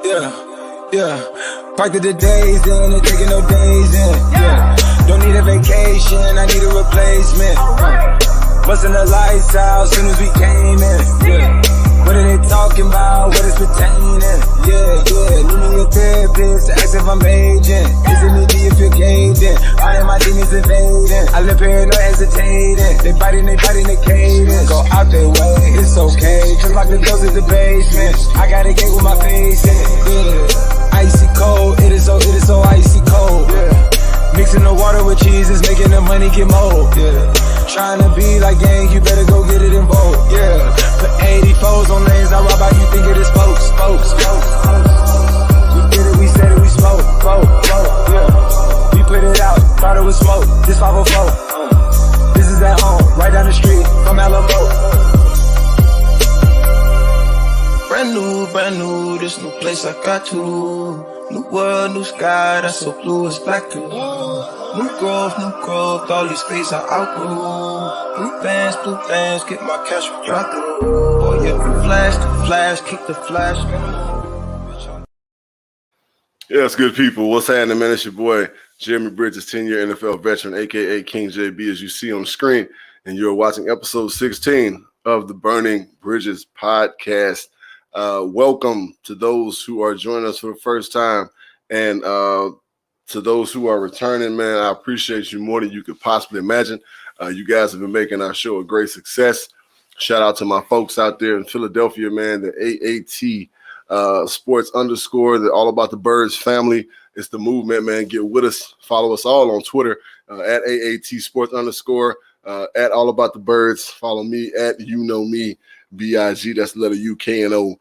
Yeah. Parked the days in and taking no days in. Yeah. Don't need a vacation, I need a replacement. Busting the lights out soon as we came in. Yeah. What are they talking about? What is pertaining? Yeah. Need me a therapist to ask if I'm aging. Is it me? Do you feel caved in? All of my demons invading. I live here, no hesitating. They biting the cadence. Go out their way, it's okay. Just lock the doors at the basement. I got a gate with my face in. Yeah. Icy cold, it is so icy cold. Yeah. Mixing the water with cheese is making the money get mold. Yeah. Trying to be like gang, you better go get it in vogue. Yeah. Put 84s on lanes, I rob how you think it is spokes. We did it, we said it, we spoke. Yeah. We put it out, thought it was smoke. This 504. This is at home, right down the street from Alamo. Brand new, this new place I got to. New world, new sky, that's so blue, it's black too. New growth, all these space I outgrew. Blue bands, get my cash from drop through. Oh yeah, flash, kick the flash. Yes, good people. What's happening, man? It's your boy, Jeremy Bridges, 10-year NFL veteran, a.k.a. King JB, as you see on the screen. And you're watching episode 16 of the Burning Bridges podcast. Welcome to those who are joining us for the first time. And to those who are returning, man, I appreciate you more than you could possibly imagine. You guys have been making our show a great success. Shout out to my folks out there in Philadelphia, man, the AAT Sports _ the All About the Birds family. It's the movement, man. Get with us. Follow us all on Twitter at AAT Sports _ at All About the Birds. Follow me at You Know Me BIG. That's the letter UKNOME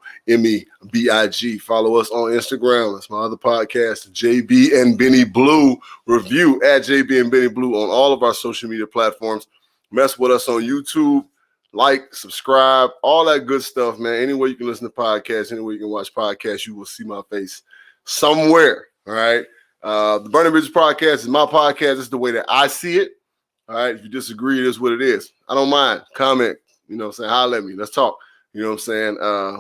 BIG. Follow us on Instagram. That's my other podcast, JB and Benny Blue Review at JB and Benny Blue on all of our social media platforms. Mess with us on YouTube. Like, subscribe, all that good stuff, man. Anywhere you can listen to podcasts, anywhere you can watch podcasts, you will see my face somewhere. All right. The Burning Bridges podcast is my podcast. It's the way that I see it. All right. If you disagree, it is what it is. I don't mind. Comment. You know what I'm saying? Holler at me. Let's talk. You know what I'm saying?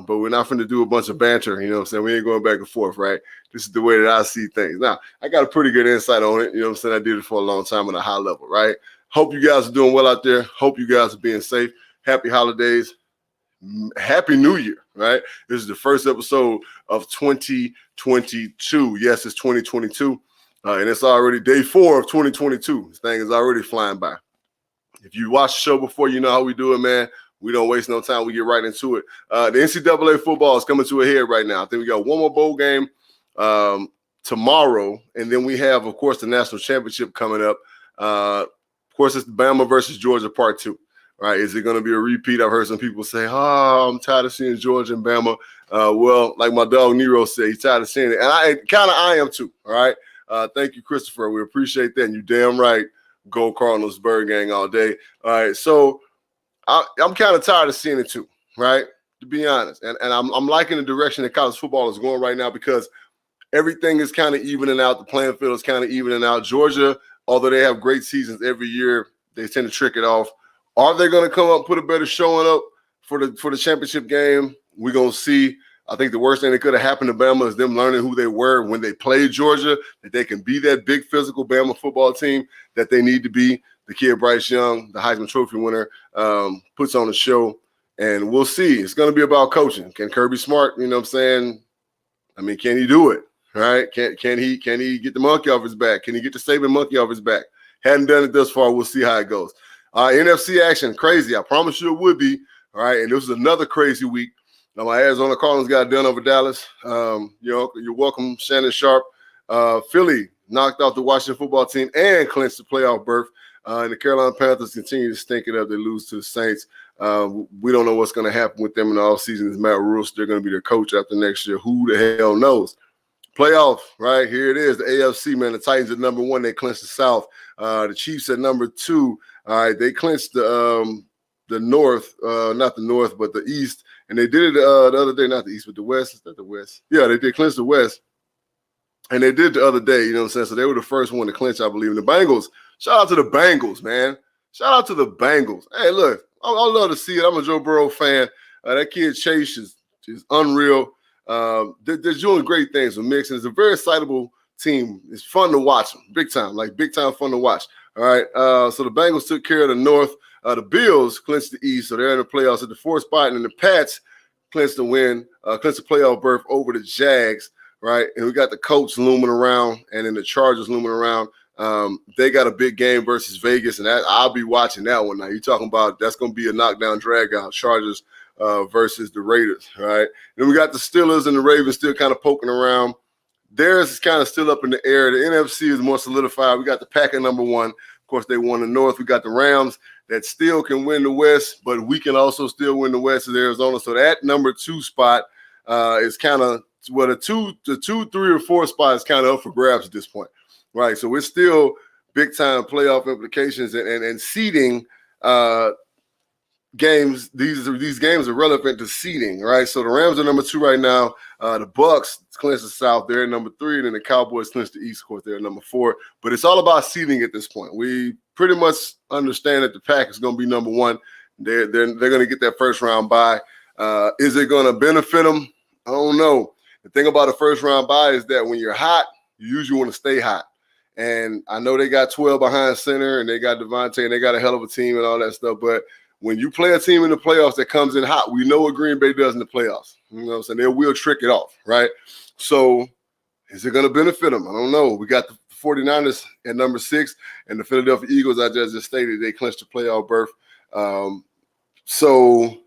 But we're not going to do a bunch of banter. You know what I'm saying? We ain't going back and forth, right? This is the way that I see things. Now, I got a pretty good insight on it. You know what I'm saying? I did it for a long time at a high level, right? Hope you guys are doing well out there. Hope you guys are being safe. Happy holidays. Happy New Year, right? This is the first episode of 2022. Yes, it's 2022. And it's already day 4 of 2022. This thing is already flying by. If you watched the show before, you know how we do it, man. We don't waste no time. We get right into it. The NCAA football is coming to a head right now. I think we got one more bowl game tomorrow. And then we have, of course, the national championship coming up. Of course, it's Bama versus Georgia part 2. Right? Is it going to be a repeat? I've heard some people say, I'm tired of seeing Georgia and Bama. Well, like my dog Nero said, he's tired of seeing it. And I am too. All right. Thank you, Christopher. We appreciate that. And you damn right. Go Cardinals, Bird Gang all day. All right. So I'm kind of tired of seeing it too. Right. To be honest. And I'm liking the direction that college football is going right now because everything is kind of evening out. The playing field is kind of evening out. Georgia, although they have great seasons every year, they tend to trick it off. Are they going to come up and put a better showing up for the championship game? We're going to see. I think the worst thing that could have happened to Bama is them learning who they were when they played Georgia, that they can be that big physical Bama football team that they need to be. The kid Bryce Young, the Heisman Trophy winner, puts on a show, and we'll see. It's going to be about coaching. Can Kirby Smart, you know what I'm saying? I mean, can he do it, right? Can he get the monkey off his back? Can he get the Saban monkey off his back? Hadn't done it thus far. We'll see how it goes. NFC action, crazy. I promise you it would be. All right, and this is another crazy week. Now, my Arizona Cardinals got done over Dallas. You're welcome, Shannon Sharp. Philly knocked out the Washington football team and clinched the playoff berth. And the Carolina Panthers continue to stink it up. They lose to the Saints. We don't know what's going to happen with them in the offseason. Is Matt Rule still going to be their coach after next year? Who the hell knows? Playoff, right? Here it is. The AFC, man. The Titans at number 1. They clinched the South. The Chiefs at number 2. All right, they clinched the North, not the North, but the East, and they did it the other day, not the East, but the West. Is that the West? Yeah, they did clinch the West, and they did the other day, you know what I'm saying? So they were the first one to clinch, I believe. And the Bengals, shout out to the Bengals, man. Shout out to the Bengals. Hey, look, I love to see it. I'm a Joe Burrow fan. That kid Chase is unreal. They're doing great things with Mixon. It's a very excitable team. It's fun to watch them, big time fun to watch. All right, so the Bengals took care of the North. The Bills clinched the East, so they're in the playoffs at the 4th spot, and then the Pats clinched the playoff berth over the Jags, right? And we got the Colts looming around, and then the Chargers looming around. They got a big game versus Vegas, and I'll be watching that one. Now you're talking about that's going to be a knockdown drag-out, Chargers versus the Raiders, right? Then we got the Steelers and the Ravens still kind of poking around. Theirs is kind of still up in the air. The NFC is more solidified. We got the Packers number 1. Of course, they won the North. We got the Rams that still can win the West, but we can also still win the West as Arizona. So that number 2 spot is kind of the 2, 3, or 4 spot is kind of up for grabs at this point, right? So we're still big time playoff implications and seeding games. These games are relevant to seeding, right? So the Rams are number 2 right now. The Bucs clinch the South, they're number 3, and then the Cowboys clinch the East, of course, they're number 4. But it's all about seeding at this point. We pretty much understand that the Pack is going to be number 1. They're going to get that first round bye. Is it going to benefit them? I don't know. The thing about a first round bye is that when you're hot, you usually want to stay hot. And I know they got 12 behind center, and they got Devontae, and they got a hell of a team and all that stuff. But when you play a team in the playoffs that comes in hot, we know what Green Bay does in the playoffs. You know what I'm saying? They will trick it off, right? So is it going to benefit them? I don't know. We got the 49ers at number 6, and the Philadelphia Eagles, I just stated, they clinched the playoff berth. So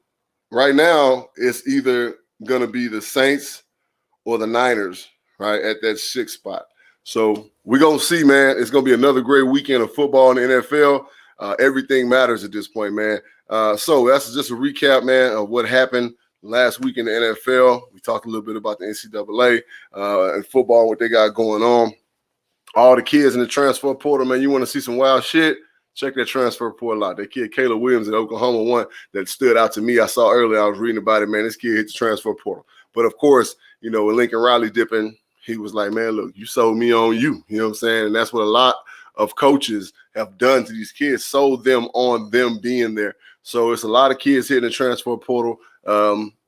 right now, it's either going to be the Saints or the Niners, right, at that 6th spot. So we're going to see, man. It's going to be another great weekend of football in the NFL. Everything matters at this point, man. So that's just a recap, man, of what happened last week in the NFL. We talked a little bit about the NCAA and football, what they got going on. All the kids in the transfer portal, man, you want to see some wild shit? Check that transfer portal out. That kid, Caleb Williams at Oklahoma, one that stood out to me. I saw earlier, I was reading about it, man. This kid hit the transfer portal. But, of course, you know, with Lincoln Riley dipping, he was like, man, look, you sold me on you. You know what I'm saying? And that's what a lot of coaches have done to these kids, sold them on them being there. So it's a lot of kids hitting the transfer portal.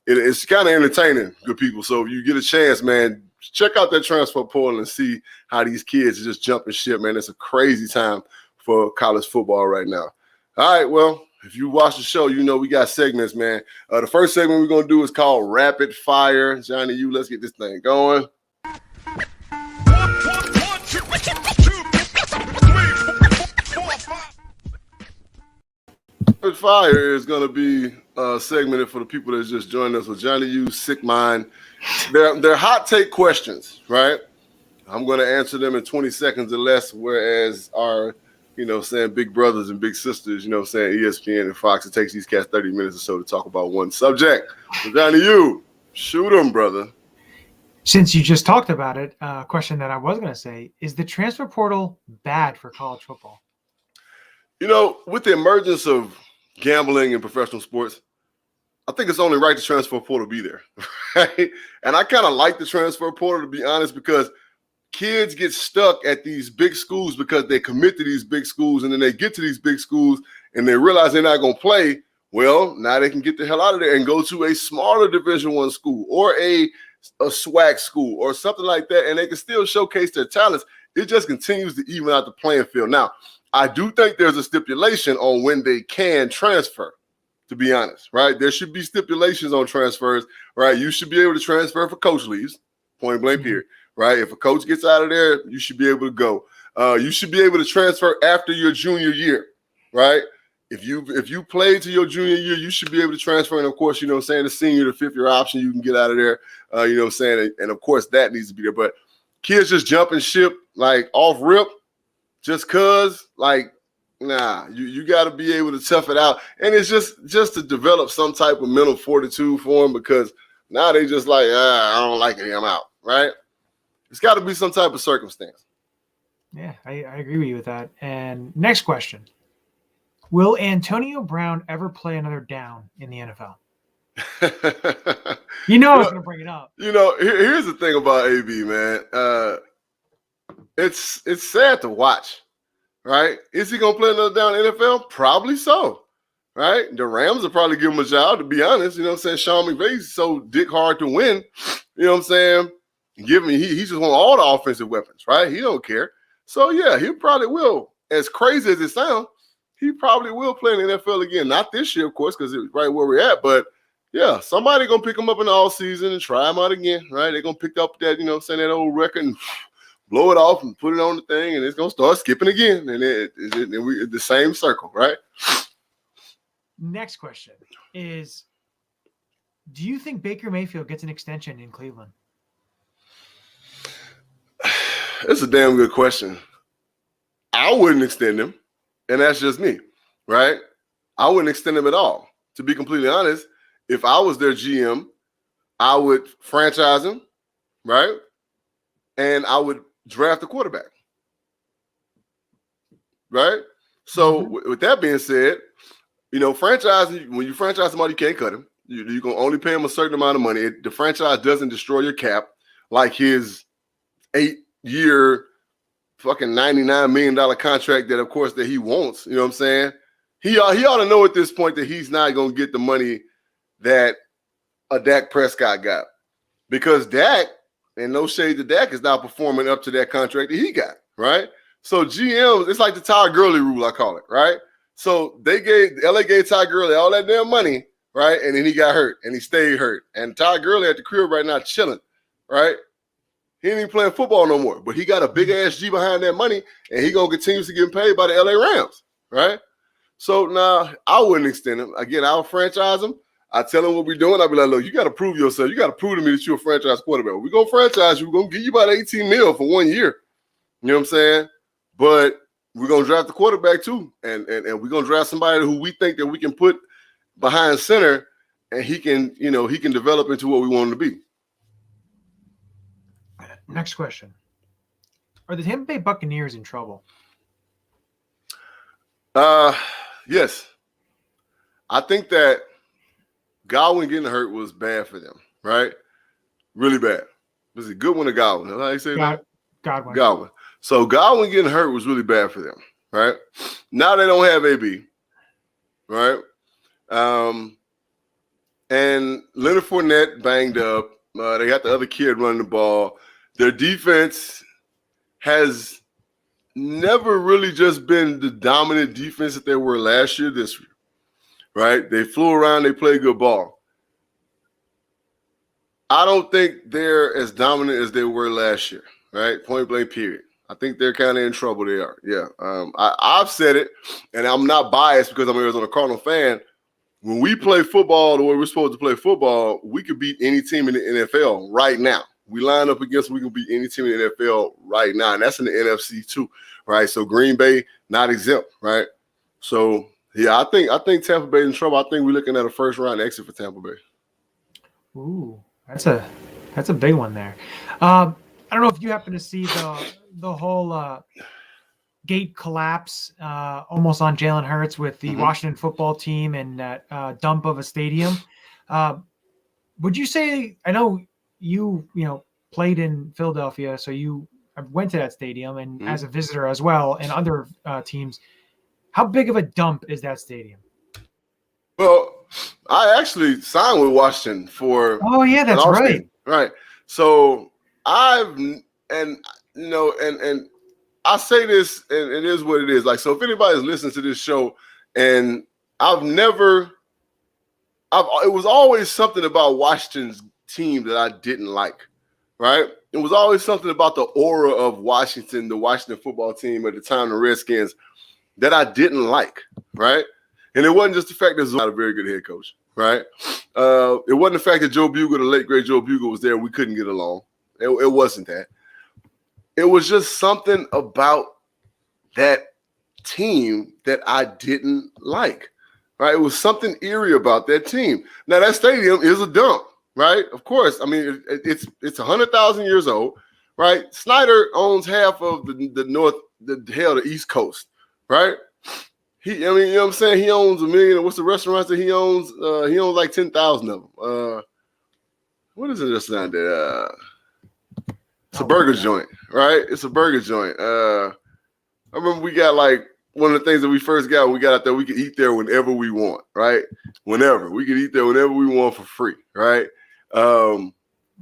It's kind of entertaining, good people. So if you get a chance, man, check out that transfer portal and see how these kids are just jumping ship, man. It's a crazy time for college football right now. All right, well, if you watch the show, you know we got segments, man. The first segment we're going to do is called Rapid Fire. Johnny, let's get this thing going. Rapid Fire is going to be segmented for the people that just joined us with Johnny U, Sick Mind. They're hot take questions, right? I'm going to answer them in 20 seconds or less, whereas our, you know, saying big brothers and big sisters, you know, saying ESPN and Fox, it takes these cats 30 minutes or so to talk about one subject. So Johnny U, shoot them, brother. Since you just talked about it, a question that I was going to say, is the transfer portal bad for college football? You know, with the emergence of gambling in professional sports, I think it's only right the transfer portal be there, right? And I kind of like the transfer portal, to be honest, because kids get stuck at these big schools because they commit to these big schools, and then they get to these big schools and they realize they're not going to play. Well, now they can get the hell out of there and go to a smaller Division I school or a SWAC school or something like that, and they can still showcase their talents. It just continues to even out the playing field. Now, I do think there's a stipulation on when they can transfer, to be honest, right? There should be stipulations on transfers, right? You should be able to transfer if a coach leaves, point blank period, right? If a coach gets out of there, you should be able to go. You should be able to transfer after your junior year, right? If you played to your junior year, you should be able to transfer. And, of course, you know what I'm saying, the senior to fifth year option, you can get out of there, you know what I'm saying? And, of course, that needs to be there. But kids just jumping ship, like, off rip, just because, like, nah, you got to be able to tough it out. And it's just to develop some type of mental fortitude for them, because now they just like, I don't like it, I'm out, right? It's got to be some type of circumstance. Yeah, I agree with you with that. And next question. Will Antonio Brown ever play another down in the NFL? You know I was going to bring it up. You know, here's the thing about AB, man. It's sad to watch, right? Is he going to play another down in the NFL? Probably so. right? The Rams will probably give him a job, to be honest. You know what I'm saying? Sean McVay's so dick hard to win. You know what I'm saying? He just want all the offensive weapons, right? He don't care. So, yeah, he probably will. As crazy as it sounds, he probably will play in the NFL again. Not this year, of course, because it's right where we're at. But, yeah, somebody going to pick him up in the offseason and try him out again, right? They're going to pick up that, you know what I'm saying, that old record and blow it off and put it on the thing, and it's going to start skipping again. And we're the same circle, right? Next question is, do you think Baker Mayfield gets an extension in Cleveland? It's a damn good question. I wouldn't extend him, and that's just me, right? I wouldn't extend him at all. To be completely honest, if I was their GM, I would franchise him, right? And I would draft a quarterback, right? So with that being said, you know, when you franchise somebody, you can't cut him. You can only pay him a certain amount of money. The franchise doesn't destroy your cap like his 8-year fucking $99 million contract that, of course, that he wants. You know what I'm saying? He ought to know at this point that he's not going to get the money that a Dak Prescott got. Because Dak, and no shade to Dak, is not performing up to that contract that he got, right? So GMs, it's like the Todd Gurley rule, I call it, right? So LA gave Todd Gurley all that damn money, right? And then he got hurt, and he stayed hurt. And Todd Gurley at the crib right now chilling, right? He ain't even playing football no more, but he got a big-ass G behind that money, and he going to continue to get paid by the LA Rams, right? So now I wouldn't extend him. Again, I'll franchise him. I tell him what we're doing. I'll be like, look, you got to prove yourself. You got to prove to me that you're a franchise quarterback. We're going to franchise you. We're going to give you about $18 million for 1 year. You know what I'm saying? But we're going to draft the quarterback too, and we're going to draft somebody who we think that we can put behind center, and he can develop into what we want him to be. Next question. Are the Tampa Bay Buccaneers in trouble? Yes. I think that Godwin getting hurt was bad for them, right? Really bad. Was it Goodwin or Godwin? Is that how you say that? Godwin. So Godwin getting hurt was really bad for them, right? Now they don't have AB, right? And Leonard Fournette banged up. They got the other kid running the ball. Their defense has never really just been the dominant defense that they were last year, this year, right? They flew around. They played good ball. I don't think they're as dominant as they were last year, right? Point blank, period. I think they're kind of in trouble. They are, yeah. I've said it, and I'm not biased because I'm an Arizona Cardinal fan. When we play football the way we're supposed to play football, we could beat any team in the NFL right now. We line up against, we can beat any team in the NFL right now, and that's in the NFC too, right? So Green Bay not exempt, right? So yeah, I think Tampa Bay in trouble. I think we're looking at a first round exit for Tampa Bay. Ooh, that's a big one there. I don't know if you happen to see the whole gate collapse almost on Jalen Hurts with the Washington football team and that dump of a stadium. Would you say, I know you played in Philadelphia, so you went to that stadium and as a visitor as well, and other teams, how big of a dump is that stadium? Well, I actually signed with Washington for. Oh yeah, that's right. Right. So I say this, and it is what it is. Like, so if anybody's listening to this show, and it was always something about Washington's team that I didn't like, right? It was always something about the aura of Washington, the Washington football team at the time, the Redskins, that I didn't like, right? And it wasn't just the fact that Zoe was not a very good head coach, right? It wasn't the fact that Joe Bugle, the late great Joe Bugle, was there and we couldn't get along. It wasn't that. It was just something about that team that I didn't like, right? It was something eerie about that team. Now, that stadium is a dump, right? Of course. I mean, it's 100,000 years old, right? Snyder owns half of the East Coast, right? You know what I'm saying? He owns 1 million. What's the restaurants that he owns? He owns like 10,000 of them. What is it restaurant that? It's a burger joint, right? It's a burger joint. I remember we got like one of the things that we first got when we got out there, we could eat there whenever we want, right? Whenever. We could eat there whenever we want for free, right?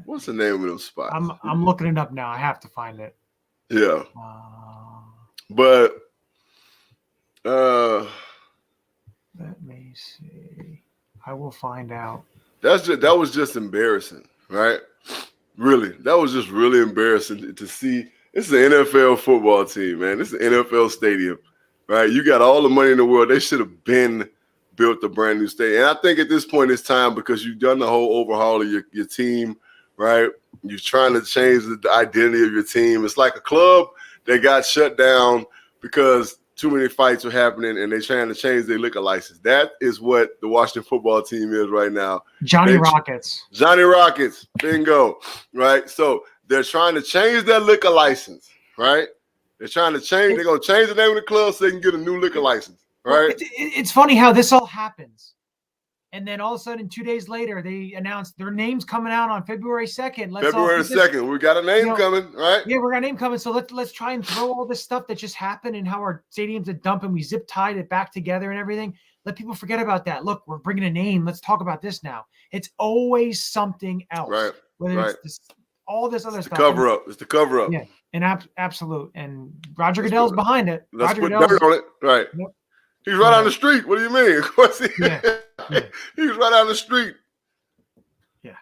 What's the name of those spots? I'm looking it up now. I have to find it. Yeah. But let me see. I will find out. That was just embarrassing, right? Really. That was just really embarrassing to see. This is an NFL football team, man. This is an NFL stadium, right? You got all the money in the world. They should have been built a brand new stadium. And I think at this point it's time because you've done the whole overhaul of your team, right? You're trying to change the identity of your team. It's like a club that got shut down because too many fights were happening and they're trying to change their liquor license. That is what the Washington football team is right now. Johnny Rockets, bingo, right? So they're trying to change their liquor license, right? They're going to change the name of the club so they can get a new liquor license, right? It's funny how this all happens. And then all of a sudden, 2 days later, they announced their name's coming out on February 2nd. February 2nd. We got a name coming, right? Yeah, we got a name coming. So let's try and throw all this stuff that just happened and how our stadium's a dump and we zip tied it back together and everything. Let people forget about that. Look, we're bringing a name. Let's talk about this now. It's always something else. Right. Whether it's all this other stuff. It's the cover up. Yeah, and absolute. And Roger Goodell's behind it. Let's Roger put Goodell's dirt on it. Right. Yep. He's right on the street. What do you mean? Of course he Yeah. He's right on the street. Yeah,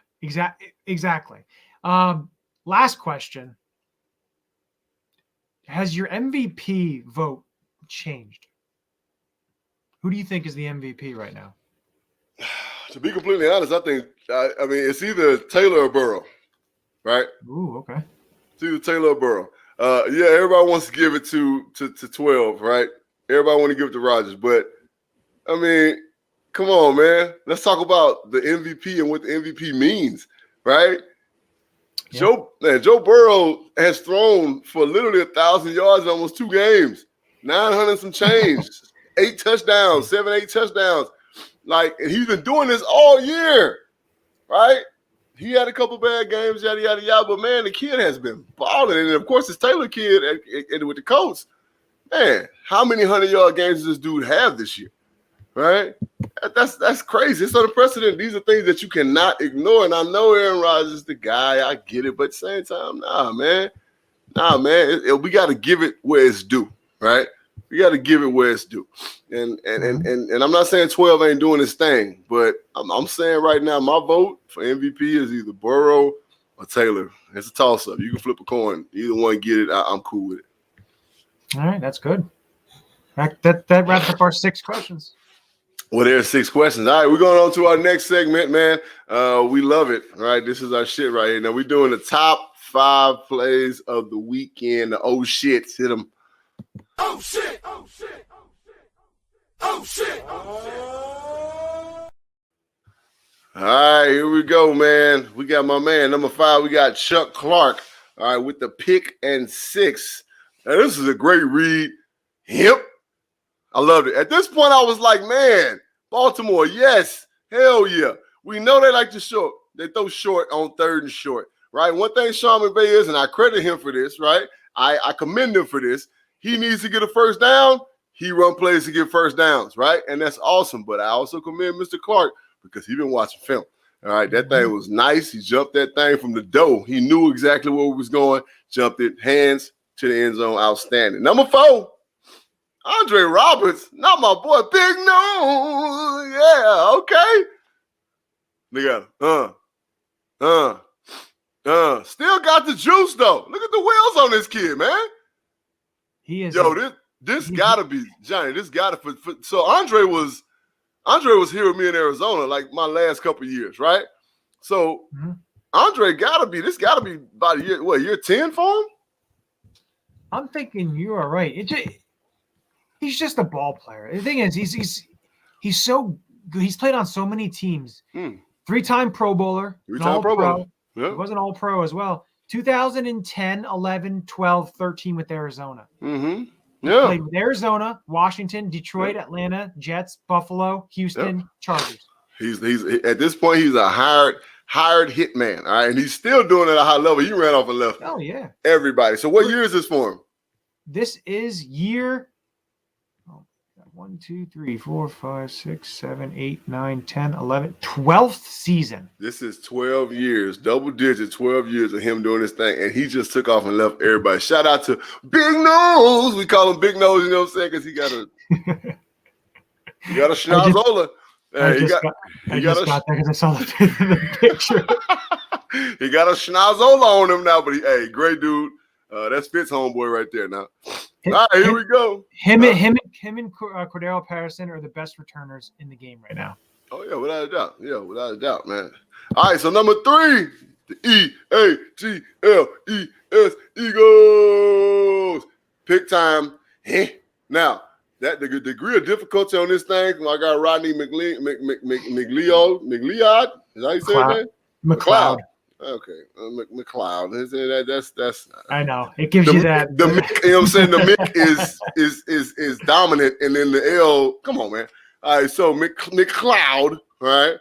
exactly. Last question. Has your MVP vote changed? Who do you think is the MVP right now? To be completely honest, I think I mean it's either Taylor or Burrow, right? Ooh, okay. It's either Taylor or Burrow. Yeah, everybody wants to give it to 12, right? Everybody want to give it to Rodgers, but I mean, come on, man. Let's talk about the MVP and what the MVP means, right? Yeah. Joe Burrow has thrown for literally 1,000 yards in almost 2 games, 900 some change, 8 touchdowns, 8 touchdowns. Like, and he's been doing this all year, right? He had a couple bad games, yada, yada, yada. But, man, the kid has been balling. And, of course, this Taylor kid with the Colts, man, how many 100-yard games does this dude have this year, right? That's crazy. It's unprecedented. These are things that you cannot ignore. And I know Aaron Rodgers is the guy. I get it. But at the same time, nah, man. We got to give it where it's due, right? We got to give it where it's due. And I'm not saying 12 ain't doing his thing, but I'm saying right now my vote for MVP is either Burrow or Taylor. It's a toss-up. You can flip a coin. Either one get it. I'm cool with it. All right, that's good. That wraps up our 6 questions. Well, there's 6 questions. All right, we're going on to our next segment, man. We love it. All right, this is our shit right here. Now, we're doing the top 5 plays of the weekend. The oh shit. Hit them. Oh shit. Oh shit. Oh shit. Oh shit. All right, here we go, man. We got my man, number 5. We got Chuck Clark. All right, with the pick and 6. Now, this is a great read. Yep. I loved it. At this point, I was like, man, Baltimore, yes. Hell yeah. We know they like to short. They throw short on 3rd and short, right? One thing Sean McVay is, and I credit him for this, right? I commend him for this. He needs to get a first down. He run plays to get first downs, right? And that's awesome. But I also commend Mr. Clark because he's been watching film. All right, that thing was nice. He jumped that thing from the dough. He knew exactly where it was going. Jumped it, hands to the end zone. Outstanding. Number 4. Andre Roberts, not my boy, Big No. Yeah, okay. Look at him. Still got the juice, though. Look at the wheels on this kid, man. He is. Yo, this gotta be, Johnny, this gotta, so Andre was here with me in Arizona, like my last couple of years, right? So Andre this gotta be about year 10 for him? I'm thinking you are right. He's just a ball player. The thing is, he's so good. He's played on so many teams. 3-time Pro Bowler. 3-time Pro Bowler. Yeah. He was an All-Pro as well. 2010, 11, 12, 13 with Arizona. Mm-hmm. Yeah. Played with Arizona, Washington, Detroit, Atlanta, Jets, Buffalo, Houston, Chargers. He's at this point, he's a hired hitman. All right. And he's still doing it at a high level. He ran off and left. Oh, yeah. Everybody. So what year is this for him? This is year 1, 2, 3, 4, 5, 6, 7, 8, 9, 10, 11, 12th season. This is 12 years, double digit 12 years of him doing this thing, and he just took off and left everybody. Shout out to Big Nose. We call him Big Nose, you know what I'm saying? Because he got a schnozola. I just got that because I saw the picture. He got a schnozola on him now, but hey, great dude. That's Fitz homeboy right there now. All right, here we go. Him and Cordero Patterson are the best returners in the game right now. Oh, yeah, without a doubt. Yeah, without a doubt, man. All right, so number 3, the EAGLES, Eagles. Pick time. Now, that the degree of difficulty on this thing, I got Rodney McLeod. Is that how you say his name? McLeod. Okay, McLeod. That's. I know it gives you that. The Mick, you know what I'm saying? The Mick is dominant, and then the L. Come on, man. All right, so McLeod, right,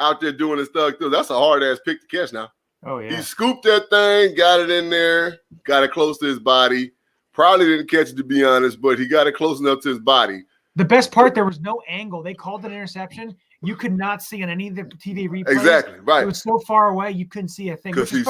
out there doing his stuff. That's a hard ass pick to catch now. Oh yeah. He scooped that thing, got it in there, got it close to his body. Probably didn't catch it, to be honest, but he got it close enough to his body. The best part, there was no angle. They called it an interception. You could not see on any of the TV replays. Exactly, right. It was so far away, you couldn't see a thing. Because he's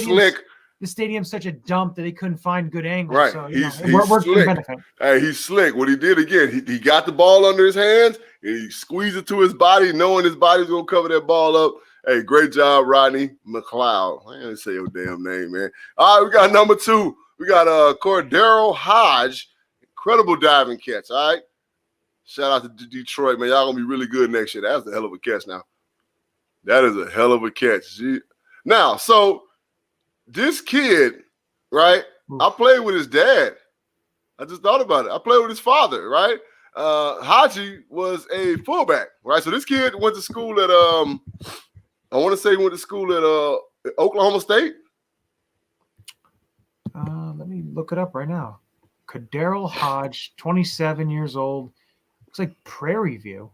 slick. The stadium's such a dump that they couldn't find good angles. Right. So, he's slick. Hey, he's slick. What he did again, he got the ball under his hands, and he squeezed it to his body, knowing his body's going to cover that ball up. Hey, great job, Rodney McLeod. I didn't say your damn name, man. All right, we got number 2. We got Cordero Hodge. Incredible diving catch, all right? Shout out to Detroit, man. Y'all going to be really good next year. That's a hell of a catch now. That is a hell of a catch. Now, so this kid, right, I played with his dad. I just thought about it. I played with his father, right? Haji was a fullback, right? So this kid went to school at, I want to say he went to school at Oklahoma State. Let me look it up right now. Cordero Hodge, 27 years old. Looks like Prairie View.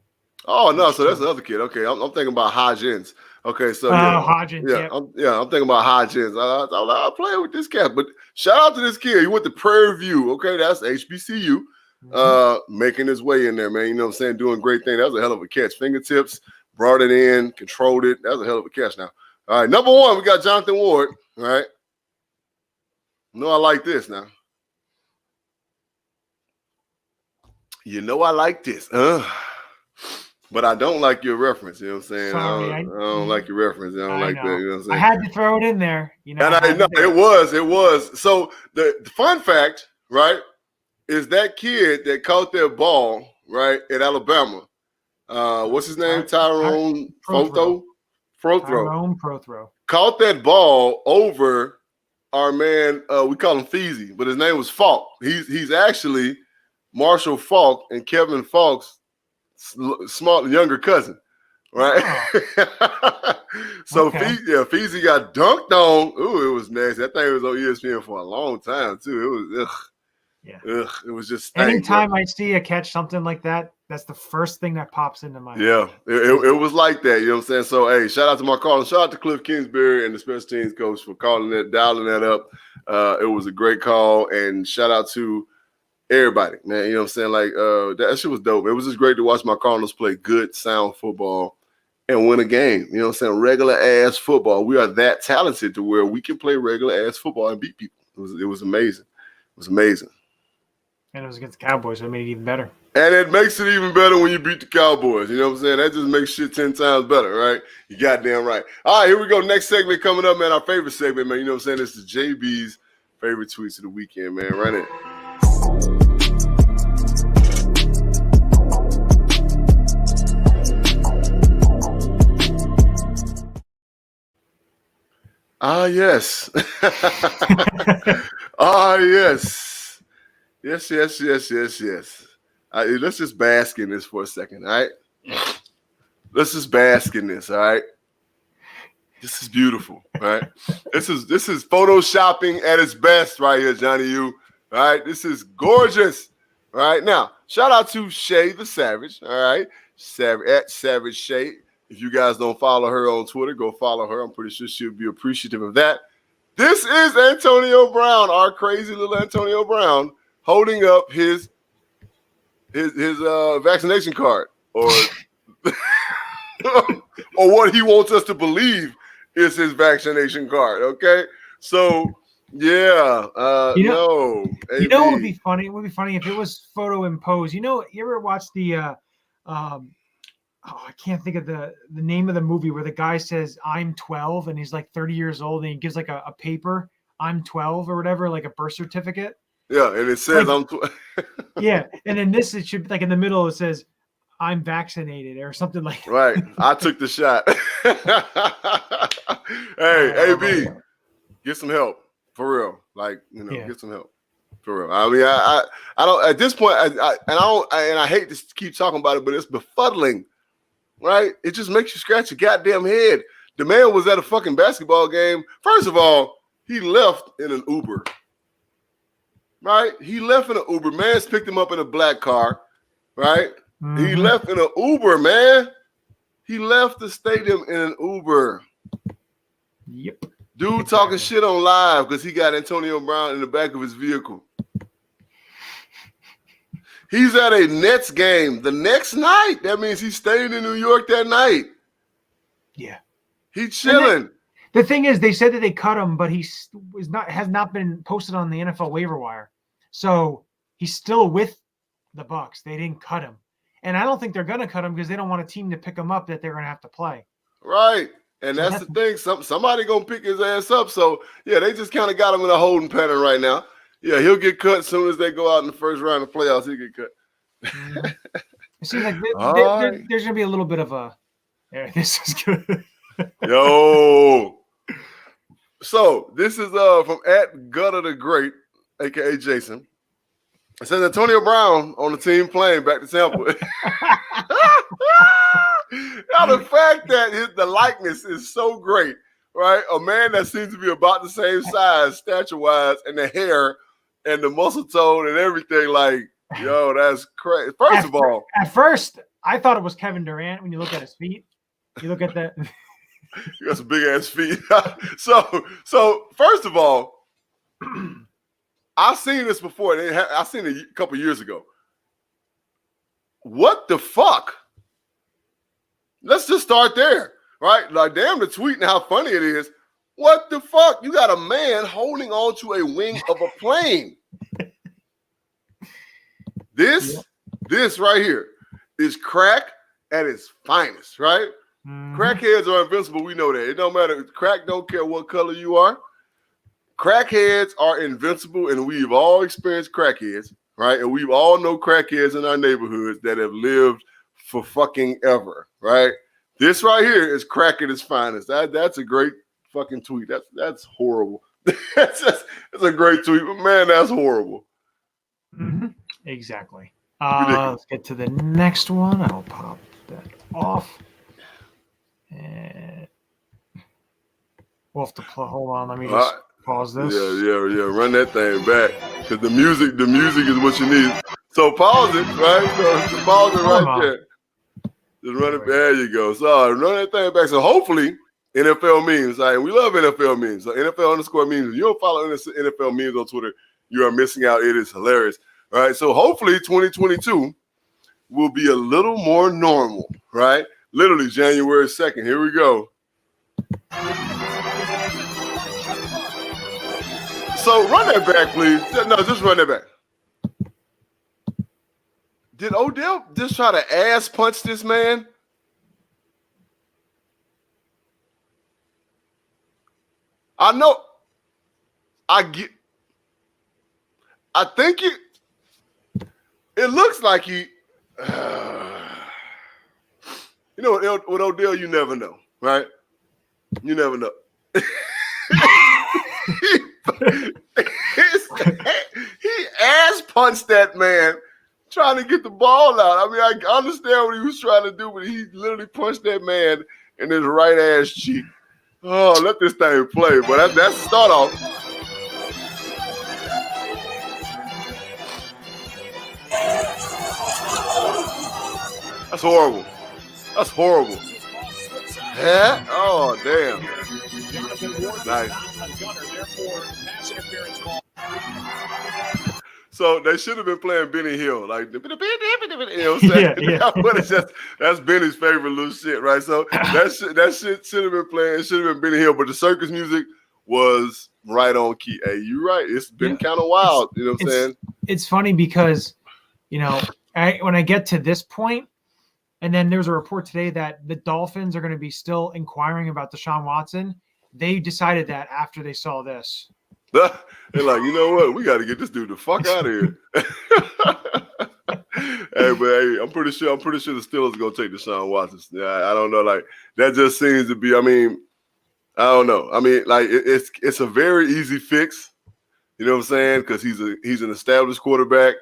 Oh, no. So that's the other kid. Okay. I'm thinking about Hodgins. Okay. So, Hodgins. Yeah. I'm thinking about Hodgins. I play with this cat. But shout out to this kid. He went to Prairie View. Okay. That's HBCU. Making his way in there, man. You know what I'm saying? Doing great thing. That was a hell of a catch. Fingertips, brought it in, controlled it. That was a hell of a catch now. All right. Number 1, we got Jonathan Ward. All right. I like this now. You know I like this. But I don't like your reference. You know what I'm saying? Sorry, I don't like your reference. I don't like that. You know what I'm saying? I had to throw it in there. And it was. So the fun fact, right, is that kid that caught that ball, right, at Alabama. What's his name? Tyrone Prothro. Tyrone Prothro. Caught that ball over our man, we call him Feezy, but his name was Falk. He's actually Marshall Falk and Kevin Falk's small younger cousin, right? Oh. So okay. Feezy got dunked on. Ooh, it was nasty. That thing was on ESPN for a long time too. It was it was just stank. Anytime I see a catch something like that, that's the first thing that pops into my head. Yeah, it was like that. You know what I'm saying? So, hey, shout out to my caller. Shout out to Cliff Kingsbury and the special teams coach for dialing that up. It was a great call. And shout out to everybody, man. You know what I'm saying? Like, that shit was dope. It was just great to watch my Cardinals play good, sound football and win a game. You know what I'm saying? Regular-ass football. We are that talented to where we can play regular-ass football and beat people. It was amazing. It was amazing. And it was against the Cowboys, so it made it even better. And it makes it even better when you beat the Cowboys. You know what I'm saying? That just makes shit 10 times better, right? You goddamn right. All right, here we go. Next segment coming up, man. Our favorite segment, man. You know what I'm saying? This is JB's favorite tweets of the weekend, man. Run it. Yes. Yes. Yes. Let's just bask in this for a second, all right? Let's just bask in this, all right? This is beautiful, all right? This is photoshopping at its best right here, Johnny U. All right, this is gorgeous. All right, now shout out to Shay the Savage. All right, at Savage Shay. If you guys don't follow her on Twitter, go follow her. I'm pretty sure she'll be appreciative of that. This is Antonio Brown, our crazy little Antonio Brown, holding up his his vaccination card, or or what he wants us to believe is his vaccination card. Okay, so yeah, no. You know what would be funny? It would be funny if it was photo imposed. You ever watch the I can't think of the name of the movie where the guy says I'm 12 and he's like 30 years old and he gives like a paper, I'm 12 or whatever, like a birth certificate. Yeah, and it says like, I'm yeah, and then this, it should be like in the middle it says I'm vaccinated or something like that. Right. I took the shot. Hey, AB, get some help. For real. Like, get some help. For real. I mean, I don't at this point I hate to keep talking about it, but it's befuddling. Right? It just makes you scratch your goddamn head. The man was at a fucking basketball game. First of all, he left in an Uber. Right? He left in an Uber. Man's picked him up in a black car. Right? Mm-hmm. He left in an Uber, man. He left the stadium in an Uber. Yep. Dude talking shit on live because he got Antonio Brown in the back of his vehicle. He's at a Nets game the next night. That means he's staying in New York that night. Yeah. He's chilling. The thing is, they said that they cut him, but has not been posted on the NFL waiver wire. So he's still with the Bucs. They didn't cut him. And I don't think they're going to cut him because they don't want a team to pick him up that they're going to have to play. Right. And so that's the thing. Somebody going to pick his ass up. So, yeah, they just kind of got him in a holding pattern right now. Yeah, he'll get cut as soon as they go out in the first round of playoffs. He'll get cut. It seems like there's going to be a little bit of a – this is good. Yo. So, this is from @Gutter the Great, a.k.a. Jason. It says Antonio Brown on the team plane back to Tampa. Now, the fact that the likeness is so great, right? A man that seems to be about the same size, stature-wise, and the hair and the muscle tone and everything, like, yo, that's crazy. At first, I thought it was Kevin Durant when you look at his feet. You look at that. You got some big-ass feet. So, first of all, I've seen this before. I've seen it a couple years ago. What the fuck? Let's just start there, right? Like, damn the tweet and how funny it is. What the fuck? You got a man holding on to a wing of a plane. This right here is crack at its finest, right? Mm-hmm. Crackheads are invincible. We know that. It don't matter. Crack don't care what color you are. Crackheads are invincible, and we've all experienced crackheads, right? And we've all know crackheads in our neighborhoods that have lived for fucking ever, right? This right here is crack at its finest. That's a great fucking tweet. That's horrible. That's a great tweet, but man, that's horrible. Mm-hmm. Exactly. Let's get to the next one. I'll pop that off. And we'll have to hold on. Let me just pause this. Yeah. Run that thing back because the music is what you need. So pause it, right? So pause it right there. Just run it. There you go. So run that thing back. So hopefully NFL memes. Right? We love NFL memes. So NFL_memes. If you don't follow NFL memes on Twitter, you are missing out. It is hilarious. All right. So hopefully 2022 will be a little more normal. Right. Literally January 2nd. Here we go. So run that back, please. No, just run that back. Did Odell just try to ass punch this man? I know. I think it looks like he. You know with Odell, you never know, right? You never know. He ass punched that man trying to get the ball out. I mean, I understand what he was trying to do, but he literally punched that man in his right ass cheek. Oh, let this thing play. But that's the start off. That's horrible. That's horrible. Yeah? Oh, damn. Nice. So they should have been playing Benny Hill, like, you know what I'm saying? Yeah. But it's just, that's Benny's favorite little shit, right? So that shit should have been playing. It should have been Benny Hill, but the circus music was right on key. Hey, you're right. It's been kind of wild. You know what I'm saying? It's funny because, you know, when I get to this point, and then there's a report today that the Dolphins are going to be still inquiring about Deshaun Watson. They decided that after they saw this. They're like, you know what? We got to get this dude the fuck out of here. Hey, but hey, I'm pretty sure the Steelers are gonna take Deshaun Watson. Yeah, I don't know. Like, that just seems to be. I mean, I don't know. I mean, like, it's a very easy fix. You know what I'm saying? Because he's an established quarterback.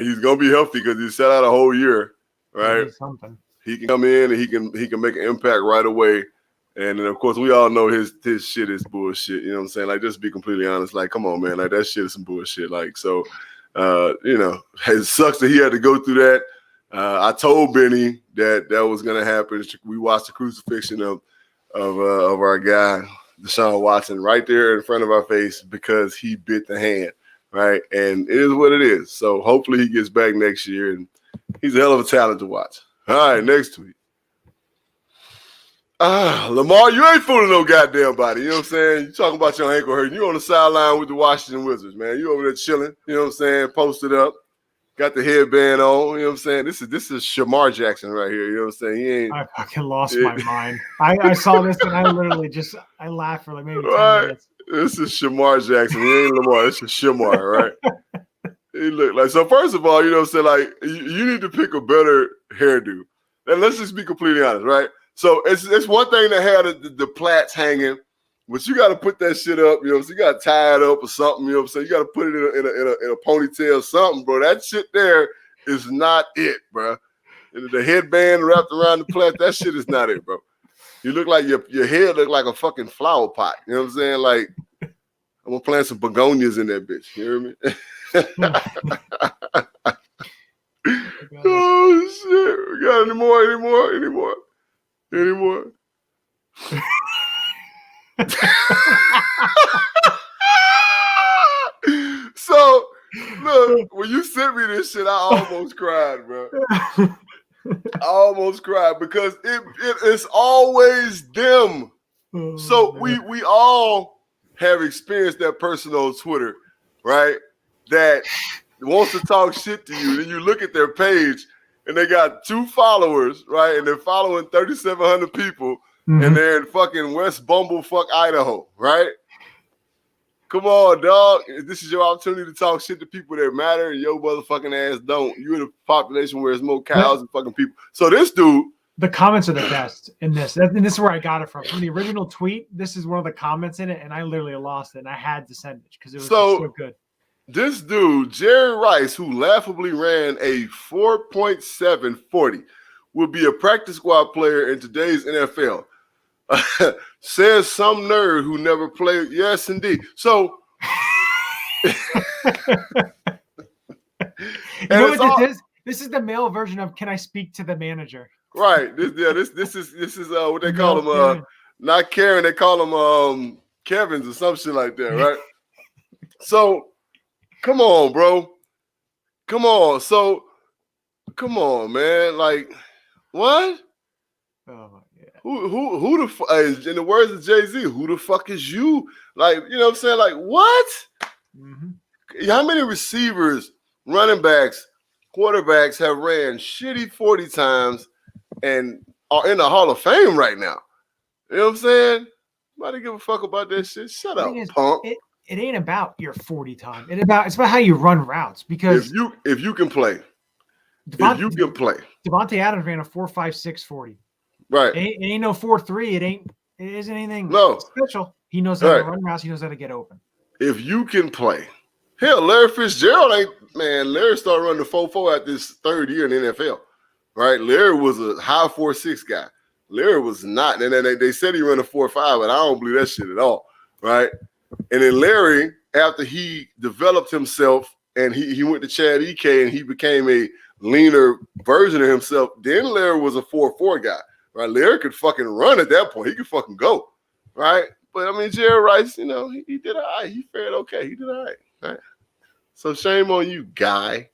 He's gonna be healthy because he sat out a whole year, right? Something. He can come in and he can make an impact right away. And then, of course, we all know his shit is bullshit. You know what I'm saying? Like, just to be completely honest, like, come on, man. Like, that shit is some bullshit. Like, so, you know, it sucks that he had to go through that. I told Benny that was going to happen. We watched the crucifixion of our guy, Deshaun Watson, right there in front of our face because he bit the hand, right? And it is what it is. So, hopefully, he gets back next year. And he's a hell of a talent to watch. All right, next tweet. Lamar, you ain't fooling no goddamn body. You know what I'm saying? You talking about your ankle hurting. You on the sideline with the Washington Wizards, man. You over there chilling. You know what I'm saying? Posted up. Got the headband on. You know what I'm saying? This is Shamar Jackson right here. You know what I'm saying? I fucking lost my mind. I saw this and I literally I laughed for like maybe 10 minutes. This is Shamar Jackson. He ain't Lamar. This is Shamar, right? He look like, so first of all, you know what I'm saying? Like, you need to pick a better hairdo. And let's just be completely honest, right? So it's one thing to have the plaits hanging, but you got to put that shit up. You know, so you got to tie it up or something. You know what I'm saying? You got to put it in a ponytail or something, bro. That shit there is not it, bro. And the headband wrapped around the plait, that shit is not it, bro. You look like your head look like a fucking flower pot. You know what I'm saying? Like, I'm gonna plant some begonias in that bitch. You hear me? Oh shit! We got any more? So, look, when you sent me this shit, I almost cried, bro. I almost cried because it's always them. So we all have experienced that person on Twitter, right? That wants to talk shit to you. Then you look at their page and they got 2 followers, right? And they're following 3,700 people, and they're in fucking West Bumblefuck, Idaho, right? Come on, dog. This is your opportunity to talk shit to people that matter, and your motherfucking ass don't. You're in a population where there's more cows than fucking people. So this dude. The comments are the best in this. And this is where I got it from. From the original tweet, this is one of the comments in it, and I literally lost it, and I had to send it because it was so good. This dude, Jerry Rice, who laughably ran a 4.740, will be a practice squad player in today's NFL. Says some nerd who never played. Yes, indeed. So, you know what this is? This is the male version of "Can I speak to the manager?" Right. This is what they call him. Not Karen. They call him Kevin's or some shit like that, right? So. Come on, bro. Come on. So, come on, man. Like, what? Oh my God. Who the fuck? In the words of Jay-Z, who the fuck is you? Like, you know what I'm saying? Like, what? How many receivers, running backs, quarterbacks have ran shitty 40 times and are in the Hall of Fame right now? You know what I'm saying? Nobody give a fuck about that shit. Shut up, punk. It ain't about your 40 time. It's about how you run routes. Because if you can play, Devontae Adams ran a 4.56 40. Right. It ain't no 4.3. It isn't anything special. He knows how to run routes. He knows how to get open. If you can play, hell, Larry Fitzgerald Larry started running the 4.4 at this 3rd year in the NFL. Right. Larry was a high 4.6 guy. Larry was not. And then they said he ran a 4.5, but I don't believe that shit at all. Right. And then Larry, after he developed himself and he went to Chad EK and he became a leaner version of himself, then Larry was a 4.4 guy, right? Larry could fucking run at that point. He could fucking go, right? But, I mean, Jerry Rice, you know, he did all right. He fared okay. He did all right, right? So shame on you, guy.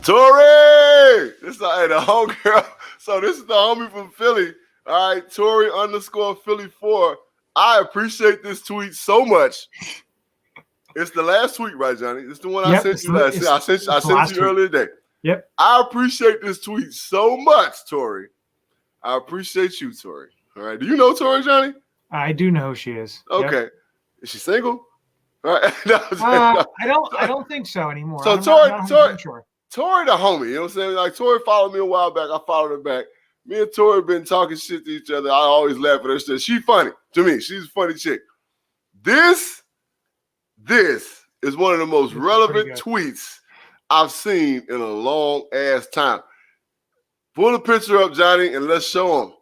Tori! This is the homegirl. So this is the homie from Philly. All right, Tori _Philly4. I appreciate this tweet so much. It's the last tweet, right, Johnny? It's the one I sent you last. I sent it to you earlier today. Yep. I appreciate this tweet so much, Tori. I appreciate you, Tori. All right. Do you know Tori, Johnny? I do know who she is. Okay. Yep. Is she single? All right. No, I don't think so anymore. So Tori, Tori the homie, you know what I'm saying? Like Tori followed me a while back. I followed her back. Me and Tori been talking shit to each other. I always laugh at her shit. She's funny to me. She's a funny chick. This is one of the most relevant tweets I've seen in a long ass time. Pull the picture up, Johnny, and let's show them.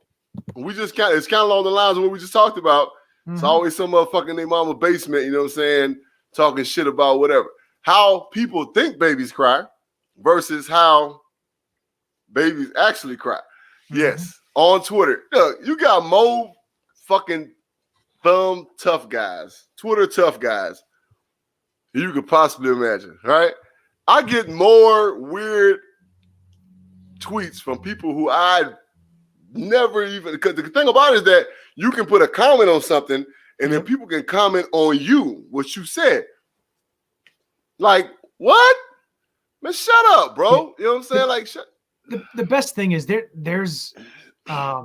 It's kind of along the lines of what we just talked about. Mm-hmm. It's always some motherfucker in their mama basement, you know what I'm saying, talking shit about whatever. How people think babies cry versus how babies actually cry. Mm-hmm. Yes, on Twitter. Look, you got more fucking thumb tough guys, Twitter tough guys you could possibly imagine, right? I get more weird tweets from people who I never even, because the thing about it is that you can put a comment on something and then people can comment on you, what you said. Like, what? Man, shut up, bro. You know what I'm saying? Like, the best thing is there's a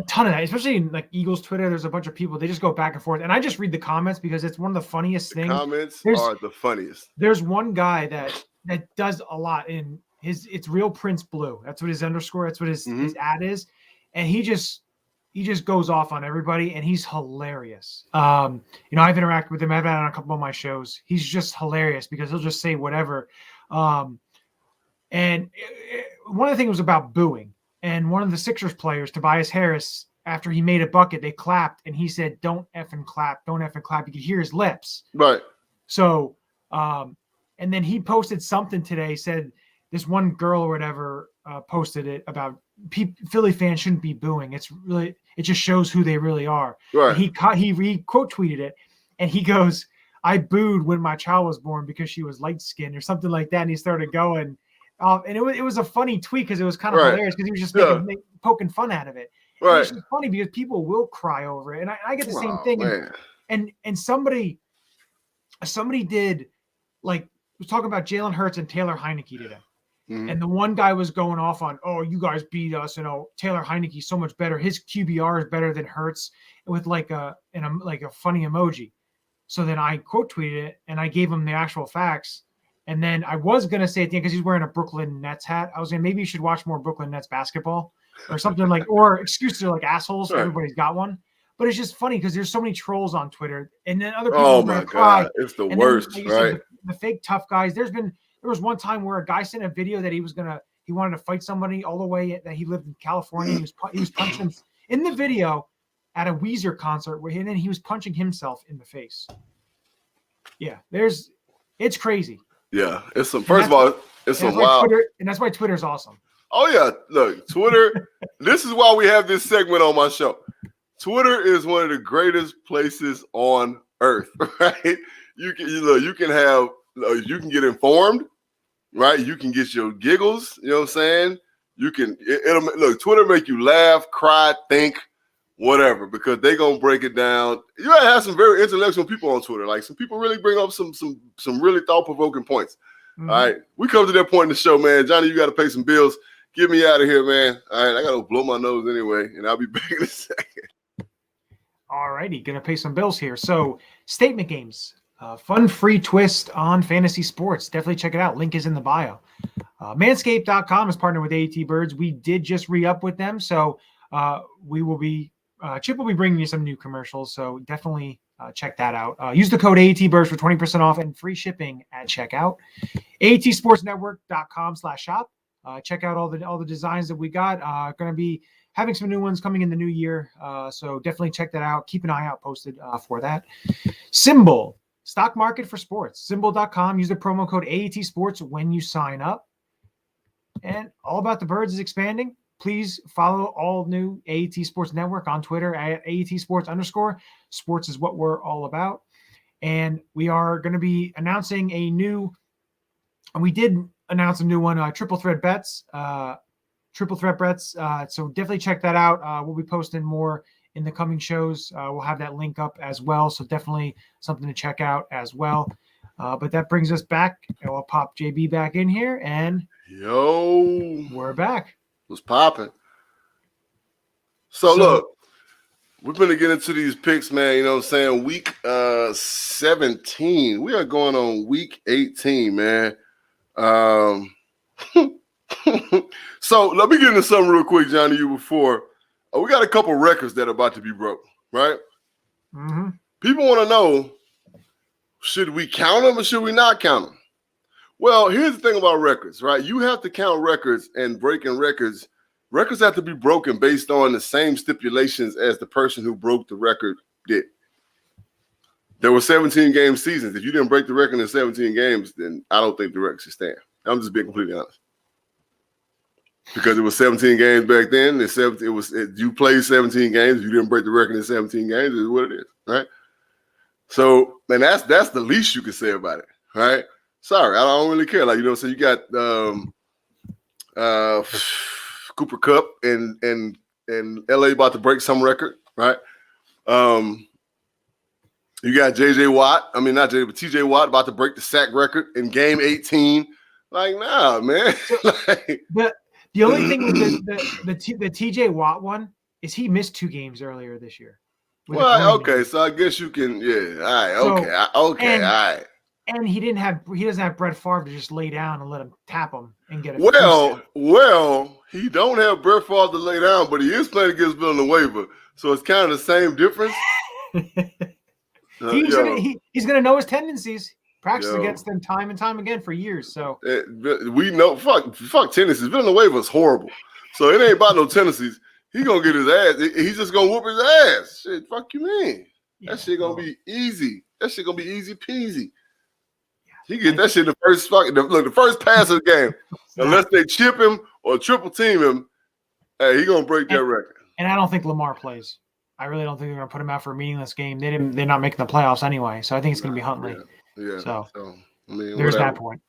ton of that, especially in like Eagles Twitter. There's a bunch of people, they just go back and forth. And I just read the comments because it's one of the funniest things. Comments are the funniest. There's one guy that does a lot in it's Real Prince Blue. That's what his underscore, that's what his ad is. And he just goes off on everybody and he's hilarious. I've interacted with him. I've had on a couple of my shows. He's just hilarious because he'll just say whatever. And one of the things was about booing. And one of the Sixers players, Tobias Harris, after he made a bucket, they clapped, and he said, "Don't effing clap, don't effing clap." You could hear his lips. Right. So, and then he posted something today. Said this one girl or whatever posted it about Philly fans shouldn't be booing. It just shows who they really are. Right. And he quote tweeted it, and he goes, "I booed when my child was born because she was light skinned," or something like that. And he started going. And it was a funny tweet because it was kind of hilarious because he was just poking fun out of it. Right. It's just funny because people will cry over it, and I get the same thing. And somebody did was talking about Jalen Hurts and Taylor Heineke today, and the one guy was going off on, "Oh, you guys beat us, and Taylor Heineke's so much better. His QBR is better than Hurts," with like a funny emoji. So then I quote tweeted it and I gave him the actual facts. And then I was going to say at the end, because he's wearing a Brooklyn Nets hat, I was saying maybe you should watch more Brooklyn Nets basketball or something or excuses are like assholes. Right. Everybody's got one. But it's just funny because there's so many trolls on Twitter. And then other people God, it's the worst, right? Said, the fake tough guys. There was one time where a guy sent a video that he wanted to fight somebody all the way that he lived in California. He was punching him in the video at a Weezer concert and then he was punching himself in the face. Yeah, it's crazy. Yeah, it's some. First of all, it's some wild, and that's why Twitter's awesome. Oh yeah, look, Twitter. This is why we have this segment on my show. Twitter is one of the greatest places on earth, right? You can get informed, right? You can get your giggles. You know what I'm saying? You can. Look, Twitter make you laugh, cry, think, whatever, because they gonna break it down. You gotta have some very intellectual people on Twitter. Like some people really bring up some really thought-provoking points. Mm-hmm. All right. We come to that point in the show, man. Johnny, you gotta pay some bills. Get me out of here, man. All right, I gotta blow my nose anyway, and I'll be back in a second. All righty, gonna pay some bills here. So statement games. Fun free twist on fantasy sports. Definitely check it out. Link is in the bio. Manscaped.com is partnered with AT Birds. We did just re-up with them, so we will be Chip will be bringing you some new commercials, so definitely check that out. Use the code AATBirds for 20% off and free shipping at checkout. ATSportsNetwork.com/shop. Check out all the designs that we got. Going to be having some new ones coming in the new year, so definitely check that out. Keep an eye out posted for that. Symbol, stock market for sports. Symbol.com. Use the promo code AATSports when you sign up. And All About the Birds is expanding. Please follow all new AAT Sports Network on Twitter at AAT Sports _. Sports is what we're all about. And we are going to be announcing and we did announce a new one, Triple Threat Bets. So definitely check that out. We'll be posting more in the coming shows. We'll have that link up as well. So definitely something to check out as well. But that brings us back. I'll pop JB back in here, and we're back. What's popping? So look, we're going to get into these picks, man. You know what I'm saying? Week 17. We are going on week 18, man. So let me get into something real quick, Johnny, before. We got a couple records that are about to be broken, right? Mm-hmm. People want to know, should we count them or should we not count them? Well, here's the thing about records, right? You have to count records, and breaking records. Records have to be broken based on the same stipulations as the person who broke the record did. There were 17-game seasons. If you didn't break the record in 17 games, then I don't think the record should stand. I'm just being completely honest. Because it was 17 games back then. You played 17 games. If you didn't break the record in 17 games, is what it is, right? So, and that's the least you can say about it, right? Sorry, I don't really care. Like, you know, so you got Cooper Kupp and LA about to break some record, right? You got TJ Watt about to break the sack record in game 18. Like, nah, man. The only thing with the TJ Watt one is he missed 2 games earlier this year. Well, okay, so I guess you can, yeah. All right, all right. And he doesn't have Brett Favre to just lay down and let him tap him and get a Well, he don't have Brett Favre to lay down, but he is playing against Villanova, so it's kind of the same difference. He's gonna know his tendencies. Practice against them time and time again for years. So we know fuck tendencies. Villanova's horrible, so it ain't about no tendencies. He gonna get his ass. He's just gonna whoop his ass. Shit, fuck you mean? That shit gonna be easy. That shit gonna be easy peasy. He get that shit the first pass of the game. Unless they chip him or triple team him, hey, he gonna break that record. And I don't think Lamar plays. I really don't think they're gonna put him out for a meaningless game. They're not making the playoffs anyway, so I think it's gonna be Huntley. Yeah. So I mean, there's that point.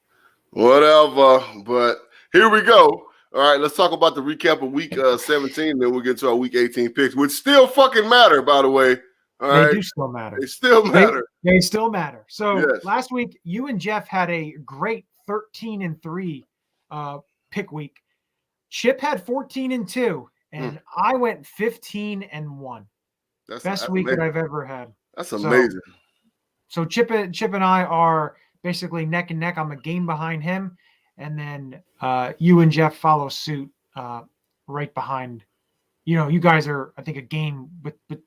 Whatever. But here we go. All right, let's talk about the recap of week 17, then we'll get to our week 18 picks, which still fucking matter, by the way. All right. They do still matter. They still matter. They still matter. So yes. Last week, you and Jeff had a great 13-3 pick week. Chip had 14-2, and I went 15-1. Best week that I've ever had. That's amazing. So Chip and I are basically neck and neck. I'm a game behind him, and then you and Jeff follow suit right behind. You know, you guys are, I think, a game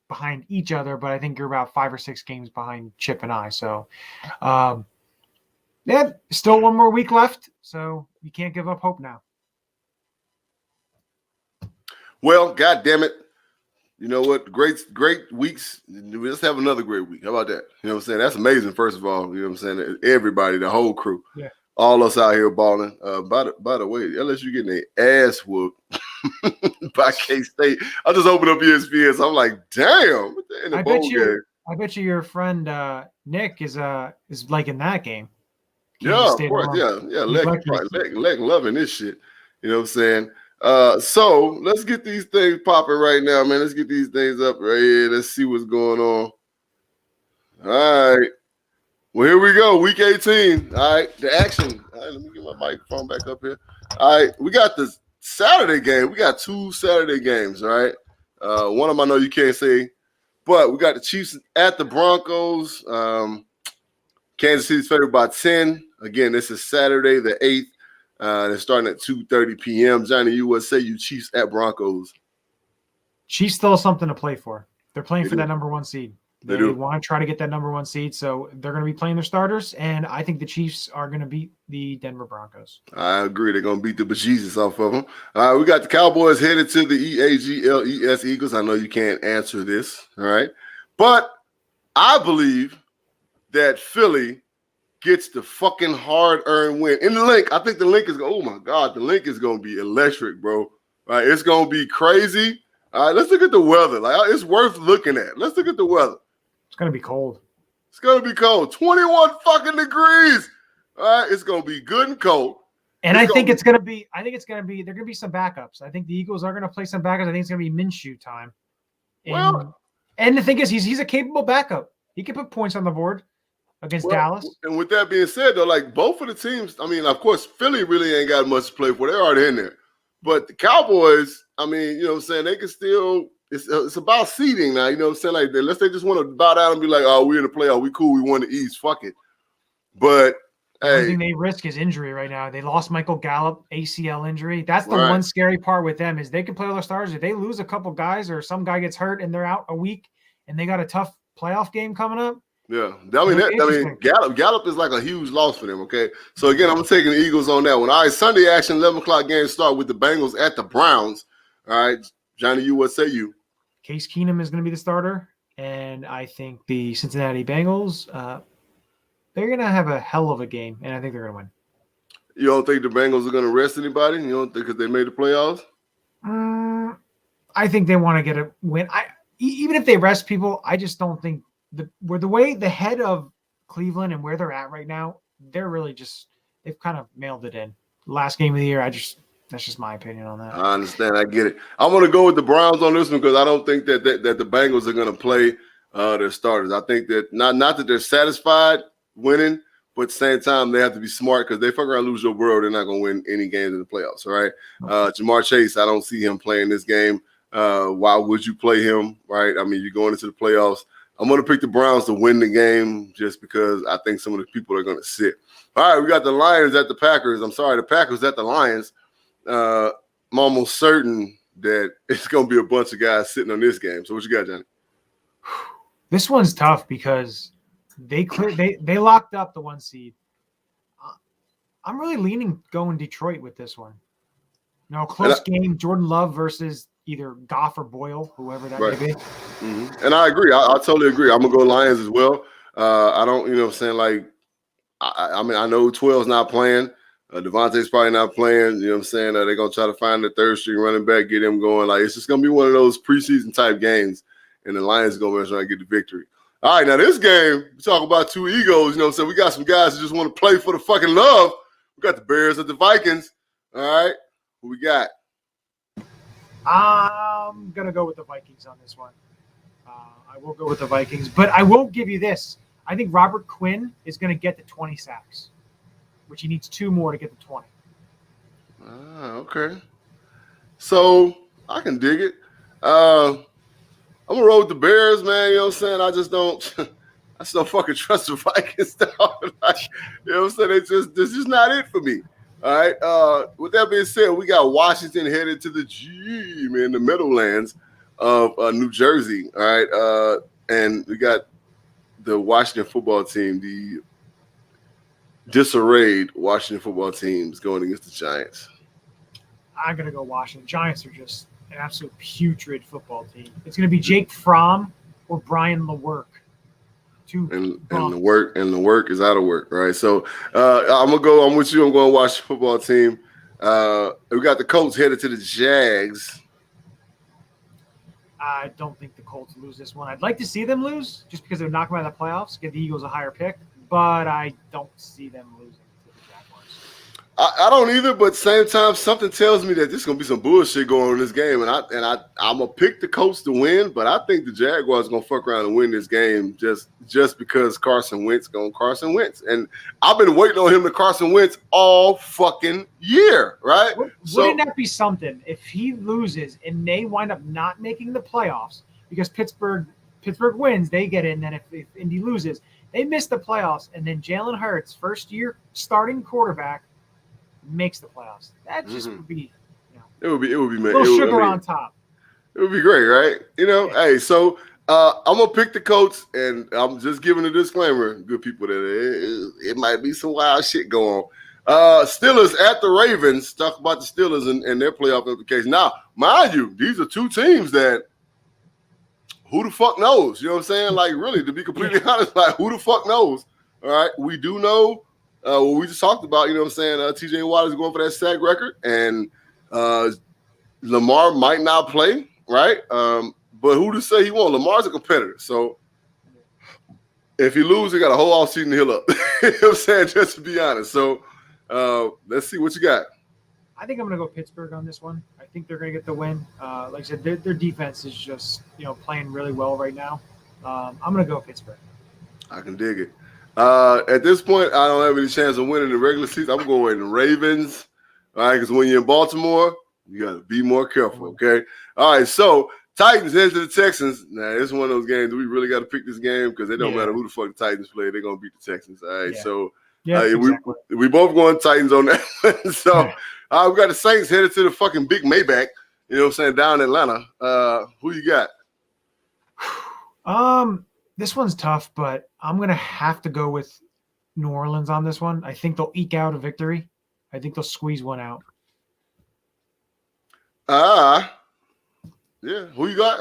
behind each other, but I think you're about 5 or 6 games behind Chip and I. So, still one more week left, so you can't give up hope now. Well, God damn it. You know what? Great weeks. Let's have another great week. How about that? You know what I'm saying? That's amazing, first of all. You know what I'm saying? Everybody, the whole crew. Yeah. All us out here balling. By the way, LSU getting their ass whooped by K-State. I just opened up ESPN, so I'm like, damn. I bet you your friend Nick is liking that game. Yeah, of course. Yeah. Leck loving this shit. You know what I'm saying? So let's get these things popping right now, man. Let's get these things up right here. Let's see what's going on. All right. Well, here we go. Week 18. All right. The action. All right. Let me get my microphone back up here. All right. We got the Saturday game. We got 2 Saturday games. All right. One of them I know you can't say, but we got the Chiefs at the Broncos. Kansas City's favored by 10. Again, this is Saturday the 8th. They're starting at 2:30 p.m. Johnny, you would say you Chiefs at Broncos. Chiefs still have something to play for. They're playing for that number 1 seed. They do. Want to try to get that number 1 seed, so they're going to be playing their starters, and I think the Chiefs are going to beat the Denver Broncos. I agree. They're going to beat the bejesus off of them. All right, we got the Cowboys headed to the EAGLES Eagles. I know you can't answer this, all right? But I believe that Philly gets the fucking hard-earned win. In the link, I think the link is going, oh, my God, the link is going to be electric, bro. All right, it's going to be crazy. All right, let's look at the weather. Like, it's worth looking at. Let's look at the weather. It's going to be cold. It's gonna be cold. 21 fucking degrees. All right, it's gonna be good and cold. And I think it's gonna be. There are gonna be some backups. I think the Eagles are gonna play some backups. I think it's gonna be Minshew time. And the thing is, he's a capable backup. He can put points on the board against Dallas. And with that being said, though, like both of the teams, I mean, of course, Philly really ain't got much to play for. They're already in there. But the Cowboys, I mean, you know what I'm saying, they can still it's about seeding now, you know what I'm saying? Like unless they just want to bow down and be like, oh, we're in the playoff, we cool, we won the East, fuck it. But the only thing they risk is injury right now. They lost Michael Gallup, ACL injury. That's the one scary part with them is they can play all their stars. If they lose a couple guys or some guy gets hurt and they're out a week and they got a tough playoff game coming up. Yeah, I mean, Gallup is like a huge loss for them. Okay, so again, I'm taking the Eagles on that one. All right, Sunday action, 11 o'clock game start with the Bengals at the Browns. All right, Johnny, what say you? Case Keenum is going to be the starter, and I think the Cincinnati Bengals, they're going to have a hell of a game, and I think they're going to win. You don't think the Bengals are going to rest anybody? You don't think because they made the playoffs? I think they want to get a win. Even if they rest people, I just don't think the way the head of Cleveland and where they're at right now, they're really they've kind of mailed it in. Last game of the year, that's just my opinion on that. I understand. I get it. I'm going to go with the Browns on this one because I don't think that the Bengals are going to play their starters. I think that not that they're satisfied winning, but at the same time, they have to be smart because they fuck around lose Joe Burrow, they're not going to win any games in the playoffs, all right? Jamar Chase, I don't see him playing this game. Why would you play him, right? I mean, you're going into the playoffs. I'm going to pick the Browns to win the game just because I think some of the people are going to sit. All right, we got the Lions at the Packers. I'm sorry, the Packers at the Lions. I'm almost certain that it's going to be a bunch of guys sitting on this game. So what you got, Johnny? This one's tough because they locked up the 1 seed. I'm really leaning going Detroit with this one. No, close game, Jordan Love versus either Goff or Boyle, whoever that may be. Mm-hmm. And I agree. I totally agree. I'm going to go Lions as well. I don't, you know what I'm saying, like, I mean, I know 12's not playing. Devontae's probably not playing. You know what I'm saying? They're going to try to find the third string running back, get him going. Like, it's just going to be one of those preseason type games, and the Lions are going to try to get the victory. All right, now this game, we talk about two egos. You know what I'm saying? We got some guys who just want to play for the fucking love. We got the Bears at the Vikings. All right, who we got? I'm going to go with the Vikings on this one. I will go with the Vikings, but I won't give you this. I think Robert Quinn is going to get the 20 sacks, which he needs 2 more to get the 20. Okay. So I can dig it. I'm going to roll with the Bears, man. You know what I'm saying? I just don't fucking trust the Vikings. Like, you know what I'm saying? This is not it for me. All right. With that being said, we got Washington headed to the in the Meadowlands of New Jersey. All right. And we got the Washington football team, the disarrayed Washington football team is going against the Giants. I'm going to go Washington. Giants are just an absolute putrid football team. It's going to be Jake Fromm or Brian Lewerke. And the work is out of work, right? So I'm with you. I'm going to watch the football team. We got the Colts headed to the Jags. I don't think the Colts lose this one. I'd like to see them lose just because they're knocking out of the playoffs, give the Eagles a higher pick, but I don't see them losing to the Jaguars. I don't either, but at the same time, something tells me that there's going to be some bullshit going on in this game, and I'm going to pick the Colts to win, but I think the Jaguars are going to fuck around and win this game just because Carson Wentz going Carson Wentz. And I've been waiting on him to Carson Wentz all fucking year, right? Wouldn't that be something if he loses and they wind up not making the playoffs because Pittsburgh wins, they get in, then if Indy loses, they miss the playoffs, and then Jalen Hurts, first year starting quarterback, makes the playoffs. That just would be, it would be a little sugar on top. It would be great, right? Hey, so I'm gonna pick the Colts, and I'm just giving a disclaimer, good people, that it might be some wild shit going on. Steelers at the Ravens. Talk about the Steelers and their playoff implications. Now, mind you, these are two teams that who the fuck knows? You know what I'm saying? Like, really, to be completely honest, like, who the fuck knows? All right, we do know. What we just talked about, you know what I'm saying? T.J. Watt is going for that sack record, and Lamar might not play, right? But who to say he won't? Lamar's a competitor. So If he loses, he got a whole offseason to heal up. You know what I'm saying? Just to be honest. So let's see what you got. I think I'm going to go Pittsburgh on this one. I think they're going to get the win. Like I said, their defense is just playing really well right now. I'm going to go Pittsburgh. I can dig it. At this point, I don't have any chance of winning the regular season. I'm going the Ravens. All right, because when you're in Baltimore, you got to be more careful, okay? All right, so Titans head to the Texans. Now, this is one of those games. We really got to pick this game because it don't matter who the fuck the Titans play. They're going to beat the Texans, all right? So exactly. we both going Titans on that one. So we got the Saints headed to the fucking big Maybach, you know what I'm saying, down in Atlanta. Who you got? This one's tough, but I'm going to have to go with New Orleans on this one. I think they'll eke out a victory. I think they'll squeeze one out. Yeah. Who you got?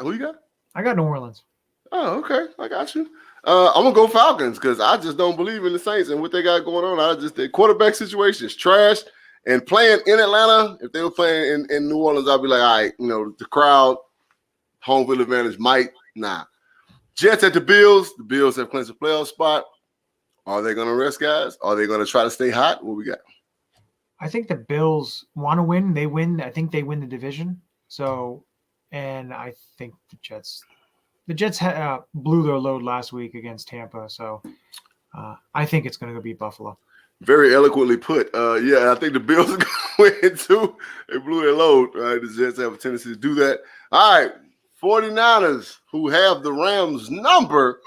I got New Orleans. Oh, okay. I got you. I'm going to go Falcons because I just don't believe in the Saints and what they got going on. The quarterback situation is trash. And playing in Atlanta, if they were playing in New Orleans, I'd be like, all right, the crowd, home field advantage might. Nah. Jets at the Bills. The Bills have clinched a playoff spot. Are they going to rest guys? Are they going to try to stay hot? What we got? I think the Bills want to win. They win. I think they win the division. So, and I think the Jets blew their load last week against Tampa. So, I think it's going to go beat Buffalo. Very eloquently put. I think the Bills are going to win too. They blew their load. Right? The Jets have a tendency to do that. All right. 49ers, who have the Rams number,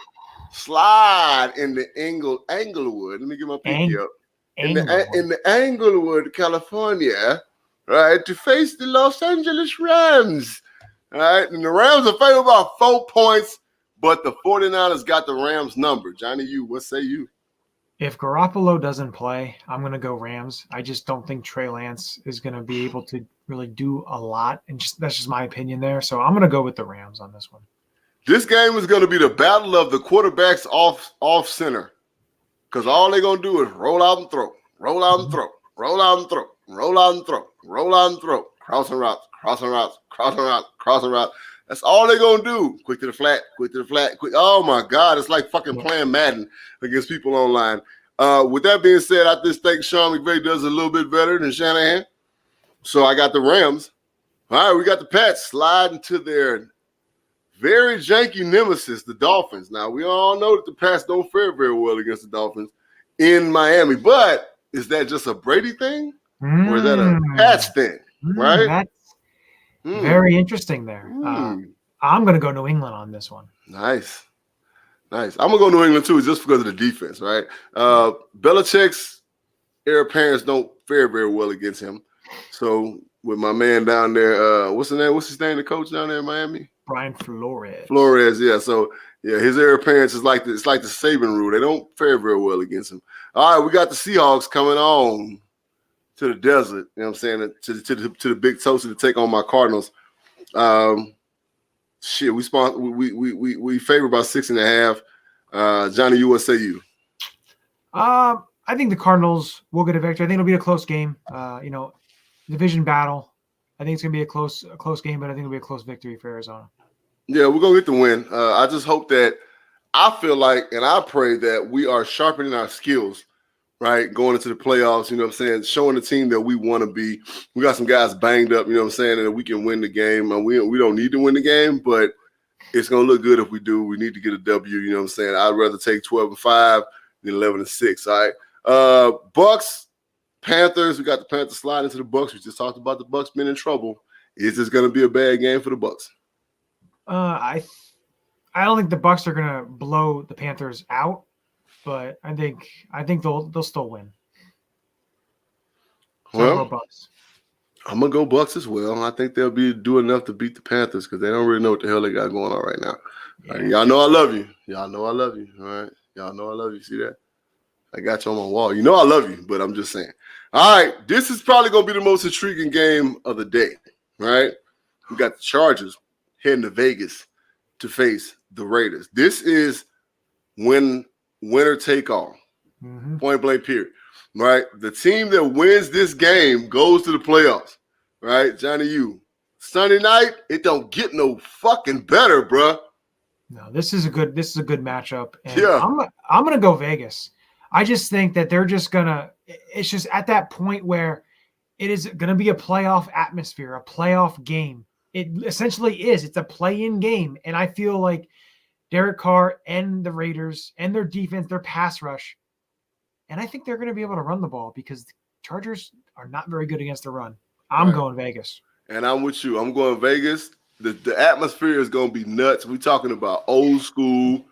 slide in the Englewood. Let me get my pinky up. In the Englewood, California, right, to face the Los Angeles Rams. All right, and the Rams are favored by 4 points, but the 49ers got the Rams number. Johnny, what say you? If Garoppolo doesn't play, I'm going to go Rams. I just don't think Trey Lance is going to be able to really do a lot, and that's just my opinion there. So I'm going to go with the Rams on this one. This game is going to be the battle of the quarterbacks off center, because all they're going to do is roll out and throw, roll out and throw, roll out and throw, roll out and throw, roll out and throw, crossing routes, crossing routes, crossing routes, crossing routes. That's all they're going to do. Quick to the flat, quick to the flat, quick. Oh, my God. It's like fucking playing Madden against people online. With that being said, I just think Sean McVay does a little bit better than Shanahan. So I got the Rams. All right, we got the Pats sliding to their very janky nemesis, the Dolphins. Now, we all know that the Pats don't fare very well against the Dolphins in Miami. But is that just a Brady thing? Or is that a Pats thing? Right? That's very interesting there. I'm going to go New England on this one. Nice. I'm going to go New England, too, just because of the defense, right? Belichick's heir apparents don't fare very well against him. So, with my man down there, what's his name? What's his name, the coach down there in Miami? Brian Flores. Yeah. So, his heir apparents is like the Saban rule. They don't fare very well against him. All right, we got the Seahawks coming on to the desert, you know what I'm saying, to the big toasty to take on my Cardinals. We favor about 6.5. Johnny, what say you? I think the Cardinals will get a victory. I think it'll be a close game. Division battle. I think it's gonna be a close game, but I think it'll be a close victory for Arizona. Yeah, we're gonna get the win. I just hope that I feel like, and I pray that we are sharpening our skills, right, going into the playoffs, you know what I'm saying, showing the team that we want to be. We got some guys banged up, you know what I'm saying, and we can win the game. We don't need to win the game, but it's going to look good if we do. We need to get a W, you know what I'm saying. I'd rather take 12-5 than 11-6, all right? Bucks, Panthers, we got the Panthers sliding into the Bucks. We just talked about the Bucks being in trouble. Is this going to be a bad game for the Bucks? I don't think the Bucks are going to blow the Panthers out. But I think they'll still win. So well, Bucks. I'm gonna go Bucks as well. I think they'll do enough to beat the Panthers because they don't really know what the hell they got going on right now. Yeah. Right, y'all know I love you. All right, y'all know I love you. See that? I got you on my wall. You know I love you, but I'm just saying. All right, this is probably gonna be the most intriguing game of the day. Right? We got the Chargers heading to Vegas to face the Raiders. This is winner take all. Point blank period. Right? The team that wins this game goes to the playoffs. Right? Johnny, Sunday night, it don't get no fucking better, bruh. No, this is a good matchup, and Yeah. I'm gonna go Vegas. I just think that they're just gonna. It's just at that point where it is gonna be a playoff atmosphere, a playoff game. It essentially is. It's a play-in game, and I feel like Derek Carr and the Raiders and their defense, their pass rush, and I think they're gonna be able to run the ball because the Chargers are not very good against the run. I'm Right. going Vegas. And I'm with you. I'm going Vegas. The atmosphere is going to be nuts. We're talking about old school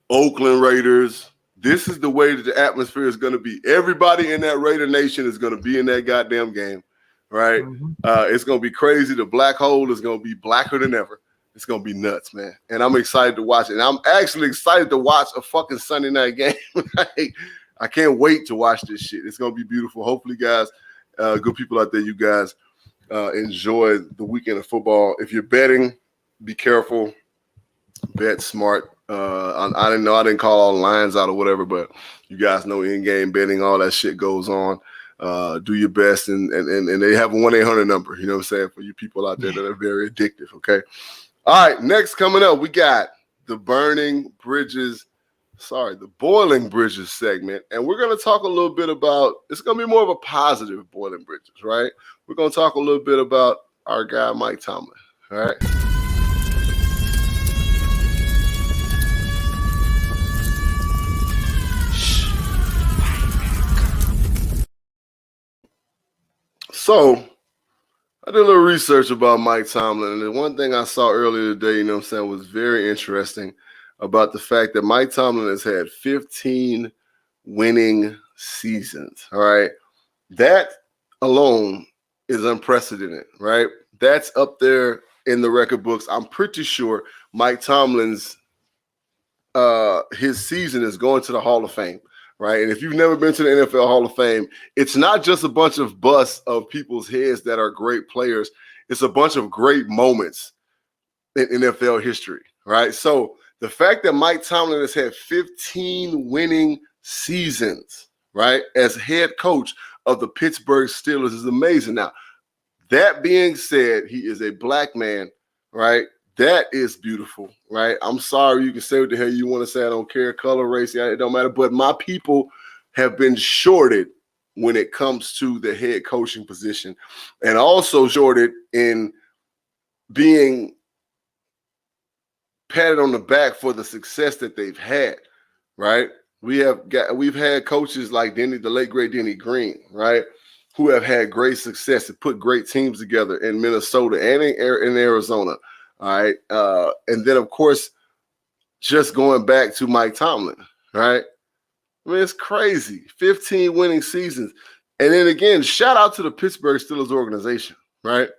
Oakland Raiders. This is the way that the atmosphere is going to be. Everybody in that Raider Nation is going to be in that goddamn game, right? Mhm. It's going to be crazy. The black hole is going to be blacker than ever. It's going to be nuts, man. And I'm excited to watch it. And I'm actually excited to watch a fucking Sunday night game. I can't wait to watch this shit. It's going to be beautiful. Hopefully, guys, good people out there, you guys, enjoy the weekend of football. If you're betting, be careful. Bet smart. I didn't call all the lines out or whatever, but you guys know in-game betting, all that shit goes on. Do your best, and they have a 1-800 number. You know what I'm saying, for you people out there that are very addictive. Okay. All right. Next coming up, we got the Boiling Bridges segment, and we're going to talk a little bit about. It's going to be more of a positive Boiling Bridges, right? We're going to talk a little bit about our guy Mike Tomlin. All right. So I did a little research about Mike Tomlin, and the one thing I saw earlier today, you know what I'm saying, was very interesting about the fact that Mike Tomlin has had 15 winning seasons, all right? That alone is unprecedented, right? That's up there in the record books. I'm pretty sure Mike Tomlin's his season is going to the Hall of Fame, right? And if you've never been to the NFL Hall of Fame, it's not just a bunch of busts of people's heads that are great players. It's a bunch of great moments in NFL history, right? So the fact that Mike Tomlin has had 15 winning seasons, right, as head coach of the Pittsburgh Steelers is amazing. Now, that being said, he is a black man, right? That is beautiful, right? I'm sorry, you can say what the hell you want to say. I don't care, color, race, it don't matter. But my people have been shorted when it comes to the head coaching position, and also shorted in being patted on the back for the success that they've had, right? We've had coaches like the late great Denny Green, right, who have had great success and put great teams together in Minnesota and in Arizona. All right. And then, of course, just going back to Mike Tomlin, right? I mean, it's crazy. 15 winning seasons. And then again, shout out to the Pittsburgh Steelers organization, right?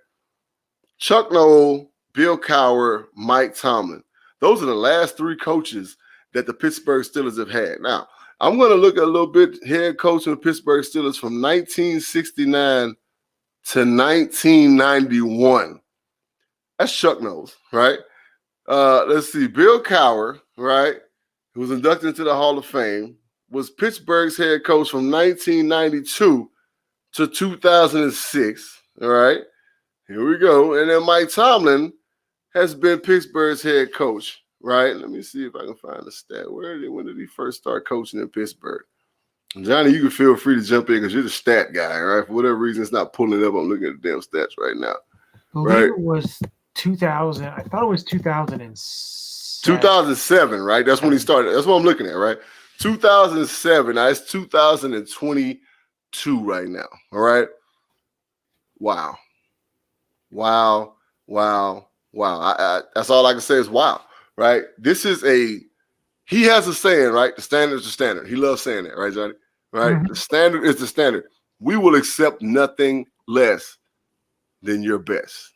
Chuck Noll, Bill Cowher, Mike Tomlin. Those are the last three coaches that the Pittsburgh Steelers have had. Now, I'm going to look at a little bit head coach of the Pittsburgh Steelers from 1969 to 1991. That's Chuck Noll, right? Let's see. Bill Cowher, right, who was inducted into the Hall of Fame, was Pittsburgh's head coach from 1992 to 2006. All right. Here we go. And then Mike Tomlin has been Pittsburgh's head coach, right? Let me see if I can find a stat. When did he first start coaching in Pittsburgh? Johnny, you can feel free to jump in because you're the stat guy, right? For whatever reason, it's not pulling up. I'm looking at the damn stats right now. I believe right? It was 2000. I thought it was 2007. 2007, right? That's when he started. That's what I'm looking at, right? 2007. Now it's 2022 right now. All right. Wow. That's all I can say is wow, right? He has a saying, right? The standard is the standard. He loves saying that, right, Johnny? Right? Mm-hmm. The standard is the standard. We will accept nothing less than your best.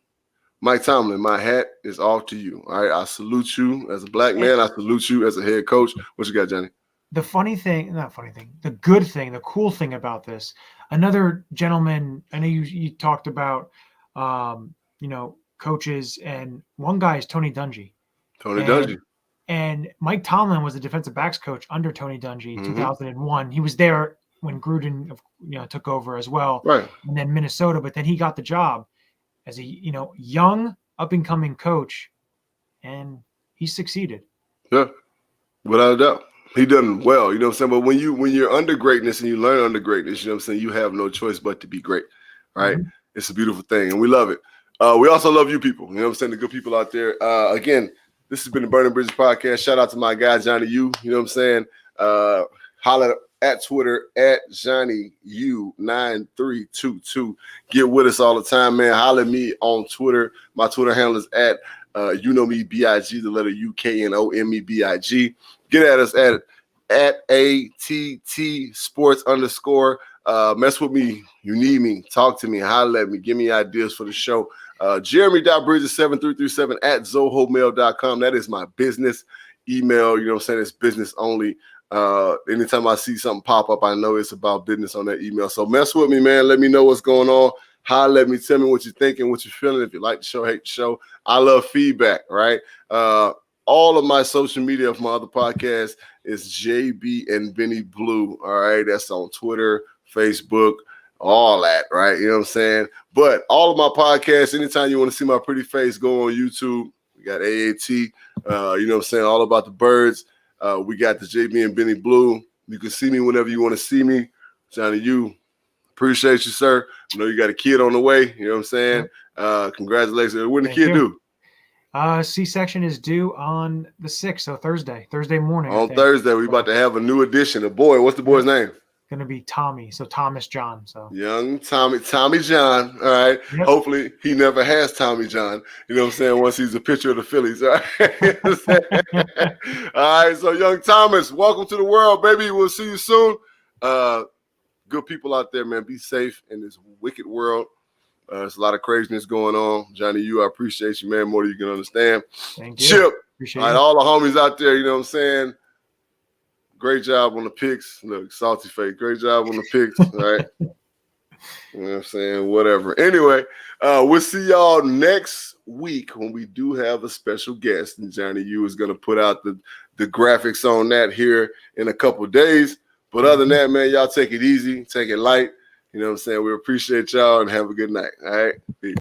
Mike Tomlin, my hat is off to you. All right. I salute you as a black man. I salute you as a head coach. What you got, Johnny? The good thing, the cool thing about this, another gentleman, I know you talked about, coaches, and one guy is Tony Dungy. And Mike Tomlin was the defensive backs coach under Tony Dungy in 2001. He was there when Gruden, took over as well. Right. And then Minnesota, but then he got the job as a, young up and coming coach, and he succeeded. Yeah, without a doubt. He done well, you know what I'm saying? But when you're under greatness and you learn under greatness, you know what I'm saying, you have no choice but to be great, right? Mhm. It's a beautiful thing, and we love it. We also love you people, you know what I'm saying, the good people out there. Again, this has been the Burning Bridges podcast. Shout out to my guy, Johnny U, you know what I'm saying? Holla at Twitter at Johnny U9322. Get with us all the time, man. Holla at me on Twitter. My Twitter handle is at you know me, B-I-G, the letter UKNOMEBIG. Get at us at ATT Sports _ mess with me. You need me. Talk to me. Holler at me. Give me ideas for the show. Jeremy.bridges7337 at zohomail.com. That is my business email. You know what I'm saying? It's business only. Anytime I see something pop up, I know it's about business on that email. So mess with me, man. Let me know what's going on. Holler at me. Tell me what you're thinking, what you're feeling. If you like the show, hate the show. I love feedback, right? All of my social media of my other podcast is JB and Benny Blue. All right. That's on Twitter, Facebook, all that, right? You know what I'm saying? But all of my podcasts, anytime you want to see my pretty face, go on YouTube. We got AAT, you know what I'm saying? All about the birds. We got the JB and Benny Blue. You can see me whenever you want to see me. Johnny, you appreciate you, sir. I know you got a kid on the way. You know what I'm saying? Congratulations. When the kid do? C-section is due on the 6th, so Thursday morning. On Thursday, we about to have a new addition. A boy. What's the boy's name? Going to be Tommy, so Thomas John. So young Tommy John. All right. Yep. Hopefully he never has Tommy John. You know what I'm saying? Once he's a pitcher of the Phillies. All right. All right. So young Thomas, welcome to the world, baby. We'll see you soon. Good people out there, man. Be safe in this wicked world. There's a lot of craziness going on. Johnny, I appreciate you, man, more than you can understand. Thank you. Chip, appreciate all right, all the homies out there, you know what I'm saying? Great job on the picks. Look, salty face. Great job on the picks, all right? You know what I'm saying? Whatever. Anyway, we'll see y'all next week when we do have a special guest. And Johnny is going to put out the graphics on that here in a couple of days. But other than that, man, y'all take it easy. Take it light. You know what I'm saying? We appreciate y'all and have a good night. All right? Peace.